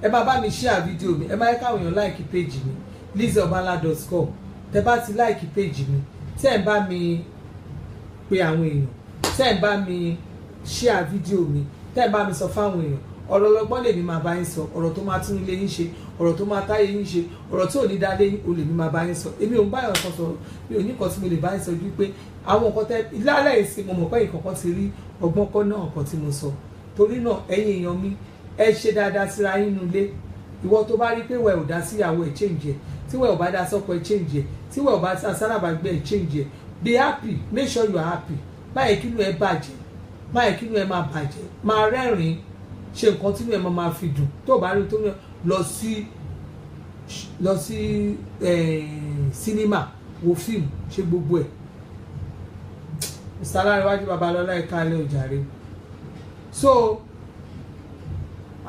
ẹ máa bá mi share fídíò mi ẹ máa yẹ káwọn èèyàn like page mi lizzy.com tẹ bá ti like page mi tẹ́ ẹ̀ ń bá mi pe àwọn èèyàn tẹ́ ẹ̀ ń bá mi share fídíò mi tẹ́ ẹ̀ ń bá mi sọ fáwọn èèyàn ọ̀rọ̀ ọlọ́gbọ́n lèmi máa bá yín sọ ọ̀rọ̀ tó máa tún ilé yín ṣe ọ̀rọ̀ tó máa táyé yín ṣe ọ̀rọ̀ tí ò ní dá lé yín o lèmi máa bá yín sọ èmi ò ń báyọ̀ kan sọ̀rọ̀ mi ò ní nǹkan tí mo lè bá yín sọ ju pé àwọn nǹkan tẹ lálẹ́ ìsìn mo mọ̀ pé ìkọ̀kan ti rí ọgbọ́n kọ́ náà nǹkan tí mo sọ torí náà ẹ̀yin èèyàn mi ẹ ṣe dáadáa síra yín nulẹ̀ ìwọ tó bá rí pé wẹ̀ ò dá síyàwó ẹ̀ change ẹ̀ tí wẹ̀ ò bá dá sọ́kọ ẹ̀ change ẹ̀ tí wẹ̀ ò bá sálábàgbé ẹ̀ change ẹ̀ be happy make sure you are happy má yẹ kínú ẹ bàjẹ́ má yẹ kínú ẹ máa bàjẹ́ máa rẹ́rìn-ín ṣe nǹkan tínú ẹ máa fi dùn tó bá rí tó lọ sí sinimá wo fíìmù ṣe gbogbo ẹ̀ Mr. Aláréwájú Babalọ́lá ẹ̀ka alẹ́ òjàre so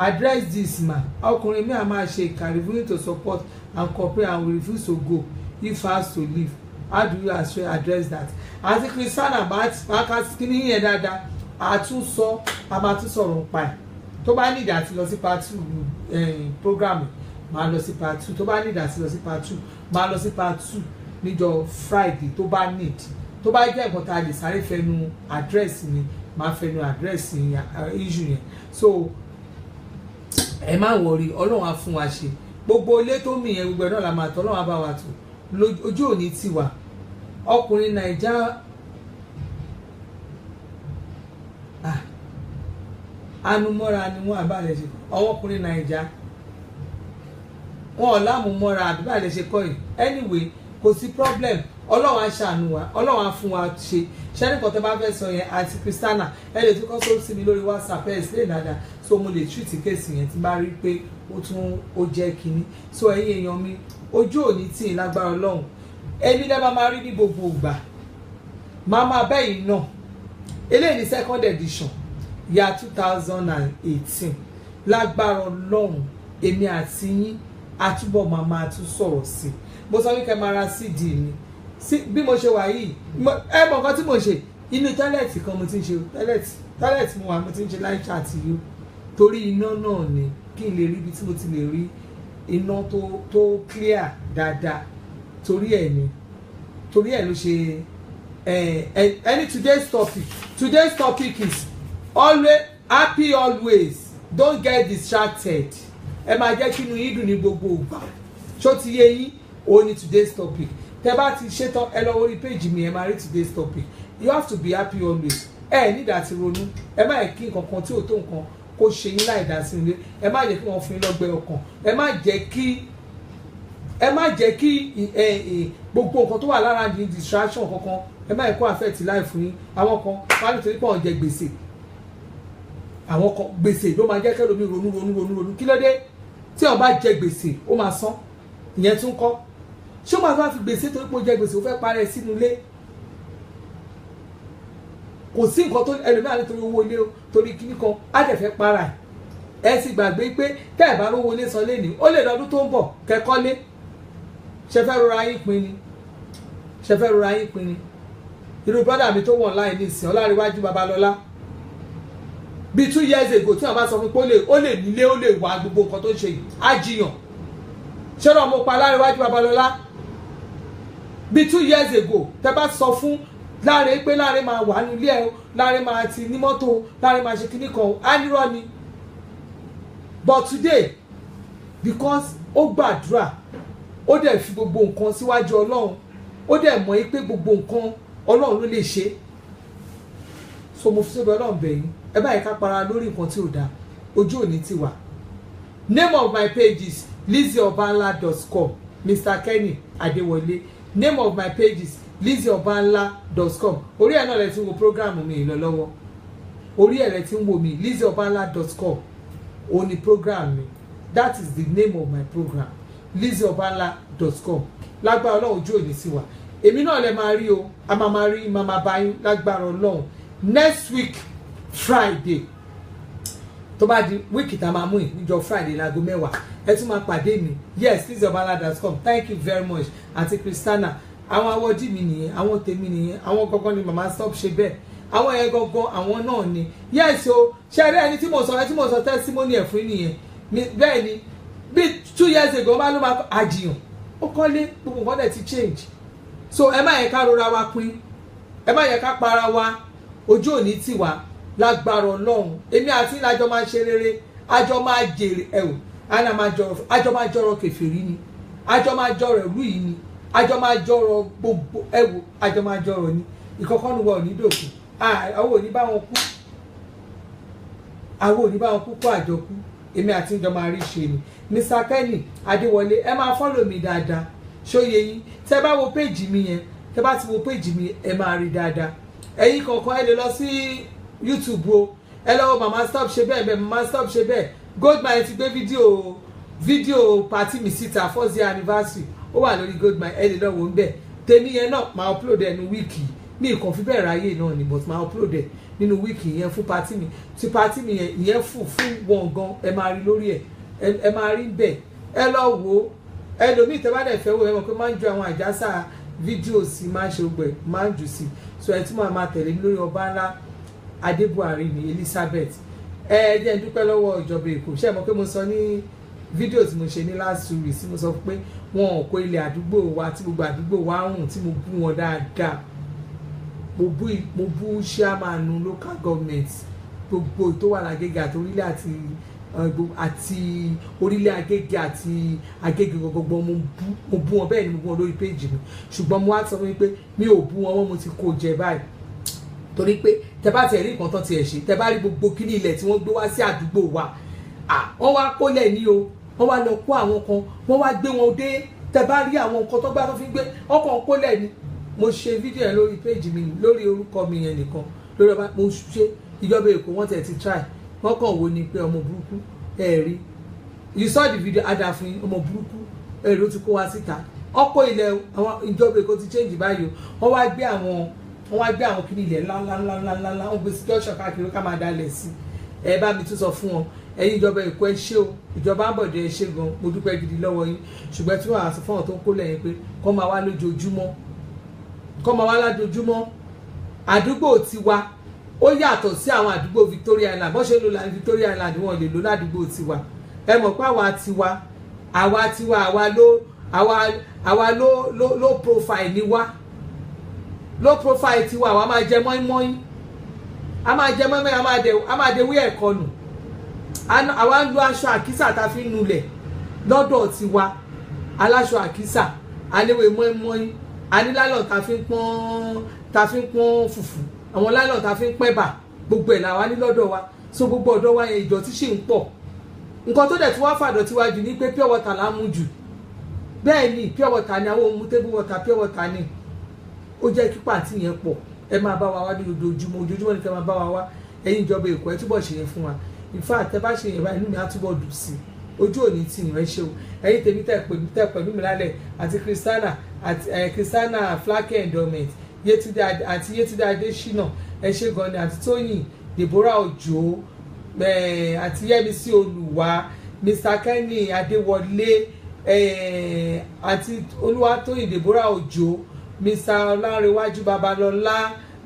address this man ọkùnrin mi a máa ṣe ìkà refusing to support and cooperate and will refuse to go if asked to leave how do you address that àti Christiana máa ka kíní yẹn dáadáa àtúnsọ a máa tún sọ̀rọ̀ pa ẹ̀ tó bá nídìí àti lọ sí part 2 program máa lọ sí part 2 tó bá nídìí àti lọ sí part 2 máa lọ sí part 2 níjọ́ Friday tó bá need tó bá jẹ́ nǹkan tá a lè sáré fẹnu address ni máa fẹnu address issue yẹn so ẹ má wọrí ọlọ́run á fún wa ṣe gbogbo ilé tó mì yẹn gbogbo ẹ̀ náà la máa tọ́ ọlọ́run á bá wa tó ojú òní tiwa ọkùnrin Naija anumọ́ra ni wọ́n àbálẹ̀ ṣe ọwọ́ ọkùnrin Naija wọn ò lámùmọ́ra àbíbálẹ̀ ṣe kọ́ yìí anyway kò sí problem ọlọ́run á ṣàánú wa ọlọ́run á fún wa ṣe ṣẹ́nìkan tẹ́ bá fẹ́ sọ yẹn àti Christiana ẹ lè tún kọ́ sórí sí mi lórí WhatsApp ẹ̀ sílẹ̀ dáadáa so mo lè treat kéèsì yẹn tí bá rí pé ó jẹ́ kínní so ẹ̀yin èèyàn mi ojú òní tí ì lágbára ọlọ́run ẹbí lẹ́ máa rí ní gbogbo ìgbà máa máa bẹ́yìn náà eléyìí ní second edition ya 2018 lágbára ọlọ́run èmi àti yín àtúbọ̀ máa tún sọ̀rọ̀ sí i mo sọ wípé máa ra CD mi bí mo ṣe wà yìí ẹ mọ̀ nǹkan tí mo ṣe inú tọ́lẹ̀tì kan mo ti ń ṣe tọ́lẹ̀tì mo wà mo ti ń ṣe live chat yìí torí iná náà ni kí n lè rí ibi tí mo ti lè rí iná tó clear dáadáa torí ẹ̀ ló ṣe any today's topic is always happy always don't get distracted ẹ máa jẹ́ kí inú yín dùn ní gbogbo ìgbà ṣó ti yé yín ó ní today's topic tẹ́ bá ti ṣe tán ẹ lọ orí page mi ẹ máa rí today's topic. You have to be happy always. Ní ìdàtí ronú ẹ má yẹ kí nǹkan kan tí ò tó nǹkan kó ṣe yín láì dá sí ilé, ẹ má jẹ́ kí wọ́n fún yín lọ́gbẹ́ ọkàn, ẹ má jẹ́ kí gbogbo nǹkan tó wà lára di distraction kankan, ẹ má yẹ kó affect life yín. Àwọn kan wọ́n á nítorí pé wọ́n jẹ gbèsè, àwọn kan gbèsè ló máa jẹ́ kẹ́lòmí ronú kí ló dé tí wọ́n bá jẹ gbèsè ó máa san, ìyẹn tún kọ́ ṣé ó máa bá fi gbèsè torí pé ó jẹ gbèsè ó fẹ́ parẹ́ sínú ilé. Kò sí nǹkan tó ẹlòmíràn nítorí owó ilé torí kíní kan á dẹ̀ fẹ́ para ẹ̀ sì gbàgbé pé tẹ́ ẹ̀ bá rówó ilé san lénìí ó lè lọ́dún tó ń bọ̀ kẹ́kọ́lé. Ṣe fẹ́ rọra yín pin ni irú brọ́dà mi tó wọ̀n láì ní ìsìn Ọlárewájú Babalọ́lá bí 2 years ago tí wọ́n bá sọ fún pé ó lè nílé ó lè wá gbogbo nǹkan tó ń ṣe yìí á jiyàn. Ṣé náà mo pa Ọlárewájú Babalọ́lá bí 2 years ago tẹ́ bá sọ fún Láre pé Láre máa wà nílé ẹ̀ o, Láre máa ti ní mọ́tò, Láre máa ṣe kíní kan á nírọ́ ni. But today because ó gbàdúrà ó dẹ̀ fi gbogbo nǹkan síwájú Ọlọ́run, ó dẹ̀ mọ̀ pé gbogbo nǹkan Ọlọ́run ló lè ṣe. So mo fi sọ́dọ̀ Ọlọ́run bẹ̀ yín ẹ báyìí ká para lórí nǹkan tí ò dáa, ojú òní ti wà. Name of my page is LizzyObanla.com, Mr. Kenny Adewole. Name of my page is LizzyObanla.com. Orí ẹ̀ náà lẹ ti ń wo program mi lọ lọ́wọ́, orí ẹ̀ lẹ ti ń wo mi LizzyObanla.com ó ní program mi, that is the name of my program, LizzyObanla.com. Lágbára Ọlọ́run ojú òní sí wa, èmi náà lẹ máa rí o, a máa rí màmá bá yín lágbára Ọlọ́run next week Friday. Tó bá di wíìkì tá a máa mú yìí níjọ́ Friday láago 10 ẹ tún máa pàdé mi. Yes, LizzyObanla.com. Thank you very much Aunty Christiana. Àwọn awọ́dí mi nìyẹn, àwọn tèmi nìyẹn, àwọn gangan ni màmá stop ṣe bẹ́ẹ̀, àwọn yẹn gangan àwọn náà ni. Yes o ṣe rí ẹni tí mo sọ testimony ẹ̀ fún nìyẹn bẹ́ẹ̀ ni bí 2 years ago bá ló máa àjìyàn ó kọ́lé gbogbo nǹkan dẹ̀ ti change. So ẹ má yẹ ká rora wa pin, ẹ má yẹ ká para wa, ojú òní tì wá lágbára Ọlọ́run. Èmi àti ìlàjọ máa ṣe rere, àjọ máa jèrè ẹ̀wò àjọ máa jọrọ kèfèrí ni, àjọ máa jọrọ ìlú yìí ni, àjọ máa jọrọ gbogbo ẹ̀wò àjọ máa jọrọ ni. Ìkọ̀kọ́ nu wa ò ní dòkú, àwọn ò ní bá wọn kú kó àjọ kú. Èmi àti ìjọ máa rí ṣe ni. Mr. Kenny Adewole ẹ máa follow mi dáadáa, ṣóye yín. Tẹ́ bá wo page mi yẹn, tẹ́ bá ti wo page mi ẹ máa rí dáadáa. Ẹ̀yin kọ̀ọ̀kan ẹ lè lọ sí YouTube o, ẹ lọ wo Mama Stop ṣe bẹ́ẹ̀ Mama Stop ṣe bẹ́ẹ̀. Goldmine ti gbé fídíò party mi síta 4th year anniversary ó wà lórí Goldmine, ẹ lè lọ wò ń bẹ̀. Tèmi yẹn náà máa upload ẹ̀ ní wíìkì ní nǹkan fi bẹ́ẹ̀ ráyè náà ni, but máa upload ẹ̀ nínú wíìkì yẹn fún party mi. Ti party mi yẹn ìyẹn fún wọn gan, ẹ máa rí lórí ẹ̀, ẹ máa rí bẹ́ẹ̀. Ẹ lọ wò ẹlòmíì tẹ́ bá dẹ̀ fẹ́ wò ẹ mọ̀ pé máa ń ju àwọn àjàsà fídíò sí máa ń ṣe gbẹ̀ máa ń jù sí. So ẹ tún máa tẹ̀lé mi lórí Ọbanla Adébuhari ní Elizabeth. Ẹ jẹ́ n dúpẹ́ lọ́wọ́ ìjọba Èkó. Ṣé ẹ mọ̀ pé mo sọ ní fídíò tí mo ṣe ní last week tí mo sọ pé wọn ò kó ilẹ̀ àdúgbò wa tí gbogbo àdúgbò wa rùn, tí mo bú wọn dáadáa. Mo bú chairman local government gbogbo tó wà lágége àti orílẹ̀ àti orílẹ̀ Agége àti Agége gbogbo mo bú wọn bẹ́ẹ̀ ni mo bú wọn lórí page mi. Ṣùgbọ́n mo wá sọ fún mi pé mi ò bú wọn, mo ti kó jẹ báyìí. Torí pé tẹ́ bá tiẹ̀ rí nǹkan tán tiẹ̀ ṣe, tẹ́ bá rí gbogbo kíní ilẹ̀ tí wọ́n gbé wá sí àdúgbò wa, wọ́n wá kólẹ̀ ní o, wọ́n wá lọ kó àwọn kan, wọ́n wá gbé wọn dé. Tẹ́ bá rí àwọn nǹkan tó gbá tó fi gbé ọkàn kólẹ̀ ni. Mo ṣe fídíò yẹn lórí page mi lórí orúkọ mi yẹn nìkan lórí ọba mo ṣe ìjọba Èkó wọ́n tẹ̀ ti try wọ́n kàn wo ni pé ọmọ burúkú rí you saw the video adàfin ọmọ burúkú ló ti kó wá síta. Ọ̀pọ̀ ilẹ̀ àwọn ìjọba Èkó ti change báyìí o, wọ́n wá gbé àwọn kíní ilẹ̀ ńláńláńláńlá wọ́n gbé sí junction káàkiri ká máa dalẹ̀ sí. Ẹ bá mi tún sọ fún wọn, ẹ̀yin ìjọba Èkó ẹ ṣé o, ìjọba Àbọ̀dé ẹ ṣé gan, mo dúpẹ́ gidi lọ́wọ́ yín. Ṣùgbọ́n tí wọ́n á sọ fún àwọn tó ń kó lẹ́yìn pé kọ́ máa wá lójoojúmọ́ àdúgbò tiwa ó yàtọ̀ sí àwọn àdúgbò Victoria Island. Bọ́n ṣe lò láti Victoria Island wọn lè lò ládùúgbò tiwa. Ẹ mọ̀ pé àwa low profile ni wá, low profile tiwa àwa máa jẹ mọ́ínmọ́ín, a máa jẹ mọ́ínmọ́ín, a máa dé wí ẹ̀kọ́ nù. Àwa ń lo aṣọ àkísà tá fi ń nulẹ̀ lọ́dọ̀ tiwa, aláṣọ àkísà aléwé mọ́ínmọ́ín a ní lálọ́ ta fi ń pọ́n fùfú, àwọn lálọ́ ta fi ń pẹ́bà, gbogbo ẹ̀ làwa ní lọ́dọ̀ wa. So gbogbo ọ̀dọ̀ wa yẹn ìdọ̀tí ṣì ń pọ̀. Nǹkan tó dẹ̀ tí wọ́n fàdọ̀tí wa jù ní pé pure water là ń mu jù. Bẹ́ẹ̀ ni pure water ni àwọn ohun table water pure water ni. Ó jẹ́ kí pàǹtí yẹn pọ̀. Ẹ máa bá wa wá ní ojoojúmọ́ ni kẹ́ máa bá wa wá. Ẹ̀yin ìjọba Èkó ẹ túbọ̀ ṣe yẹn fún wa. In fact tẹ́ bá ṣe yẹn báyìí inú mi á túbọ̀ dùn sí i. Ojú òní tì yín ẹ ṣe o. Ẹ̀yin tèmi tẹ́ pẹ̀lú mi lálẹ́ àti Christiana Flake Endowment àti Yétúndé Adéṣínà ẹ ṣe gan ni àti Tóyìn Deborah Òjó àti Yẹ́misí Olúwa Mr Kenny Adéwọlé àti Olúwatóyìn Deborah Òjó Mr Ọlárẹ̀wájú Babalọ́lá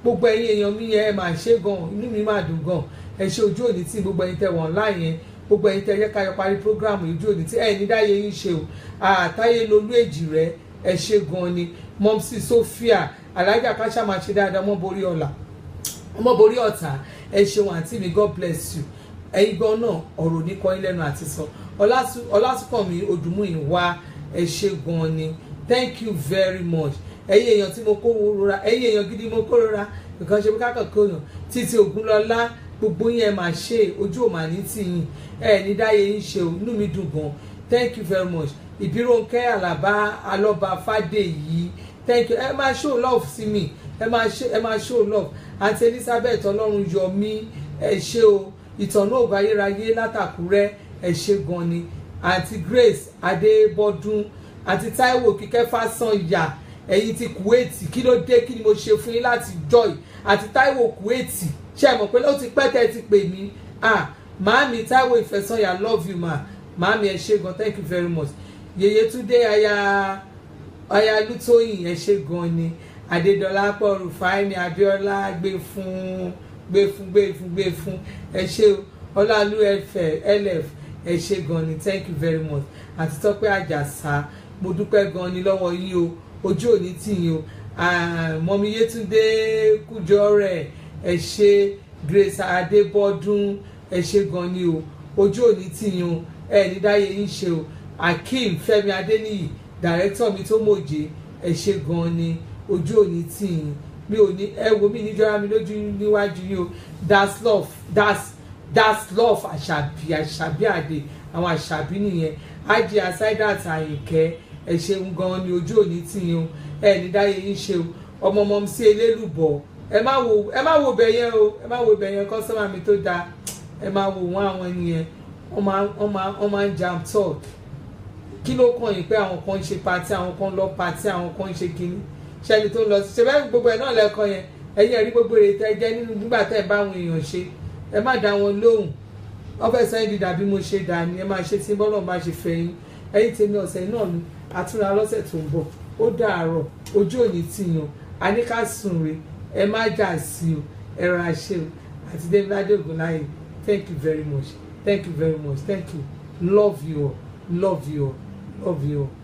gbogbo ẹ̀yin èèyàn mi yẹn ẹ máa ṣe gan inú mi máa dùn gan ẹ ṣe ojú òní tí gbogbo ẹ̀yin tẹ́ wọ̀n online yẹn gbogbo ẹ̀yin tẹ́ yẹ ká yọ parí programu ojú òní tí ẹ ní dáyé yín ṣe o àtàyè lolú èjì rẹ ẹ ṣe gan ni Mọ́mísì Sophia alájà káṣá máa ṣe dáadáa ọmọ borí ọ̀tá ẹ ṣeun àǹtí mi God bless you ẹ̀yin gan náà ọ̀rọ̀ ní kọ́ lẹ́nu àti sọ Ọlásùnkànmí Odùmúyìwá ẹ ṣe gan ni thank you very much ẹ̀yin èèyàn tí mo kó rora ẹ̀yin èèyàn gidi mo kó rora nǹkan ṣe bí kákan kóyàn Títí Ògúnlọlá gbogbo yín ẹ máa ṣe ojú ò máa ní tì yín ẹ ní dáyé yín ṣe o inú mi dùn gan thank you very much Ìbírónkẹ́ Àlàbá Alọ́ba Fádèyí thank you ẹ máa show love sí mi ẹ máa show love àti Elizabeth Ọlọ́run yọmí ẹ ṣe o ìtọ̀nà ògùn ayérayé látàkúrẹ́ ẹ ṣe gan ni àti Grace Adébọ́dún àti Táíwò Kíkẹ́ Fásànyà ẹ̀yin ti Kuwaiti kí ló dé kí ni mo ṣe fún yín láti joy àti Táíwò Kuwaiti ṣe mọ̀ pé ó ti pẹ́ tẹ́ ti pè mí màámi Táíwò Ìfẹ́sànyà love you màámi ẹ ṣe gan thank you very much Yèyétúndé aya Lútóyìn ẹ ṣe gan ni Adédọlápọ̀ Rúfáìní Abíọ́lá gbé fún ẹ ṣe Ọlálú LF ẹ ṣe gan ni thank you very much àti Tọ́pẹ́ Àjàsá mo dúpẹ́ gan ni lọ́wọ́ yín o ojú òní tì yín o mọ̀mí Yétúndé Kújọ́rẹ̀ ẹ ṣe Grace Adébọ́dún ẹ ṣe gan ni o ojú òní tì yín o ẹ ní dáyé yín ṣe o Akeem Fẹ́mi Adéníyì director mi tó mòye ẹ ṣe gan ni ojú òní tì yín mi ò ní ẹ wo mi níjọra mi lójú níwájú yín o that's love àṣàbí àdè àwọn àṣàbí nìyẹn ájì Asaidat Àyìnkẹ́ ẹ ṣeun gan ni ojú òní tì yín o ẹ ní dáyé yín ṣe o ọmọ Mọ́mísí Elélùbọ̀ ẹ má wo bẹ̀yẹn o ẹ má wo bẹ̀yẹn kọ́sọ́mà mi tó dáa ẹ má wo wọn àwọn ènìyàn wọ́n máa ń jam talk kí ló kàn yín pé àwọn kan ń ṣe pati àwọn kan lọ pati àwọn kan ń ṣe kínní ṣẹni tó ń lọ ṣe bẹ́ẹ̀ gbogbo ẹ̀ náà lẹ́ẹ̀kan yẹn ẹ̀yin ẹ̀rí gbogbo èrè tẹ́ jẹ́ nínú nígbà tẹ́ ẹ bá àwọn èèyàn ṣe ẹ má dá wọn lóhùn wọ́n fẹ́ sẹ́yìn dídà bí mo ṣe dà ní ẹ máa ṣe tí bọ́lọ̀ bá ṣe fẹ́ yín ẹ̀yin tèmi ọ̀sẹ̀ náà ni àtúnra lọ́sẹ̀ tó ń bọ̀ ó dàárọ̀ ojú òní tìyàn àníkàsùn rè ẹ má jà sí o ẹ ra ṣe o àti David Adéògùnláyè thank you very much thank you very much thank you love you all love you all love you all.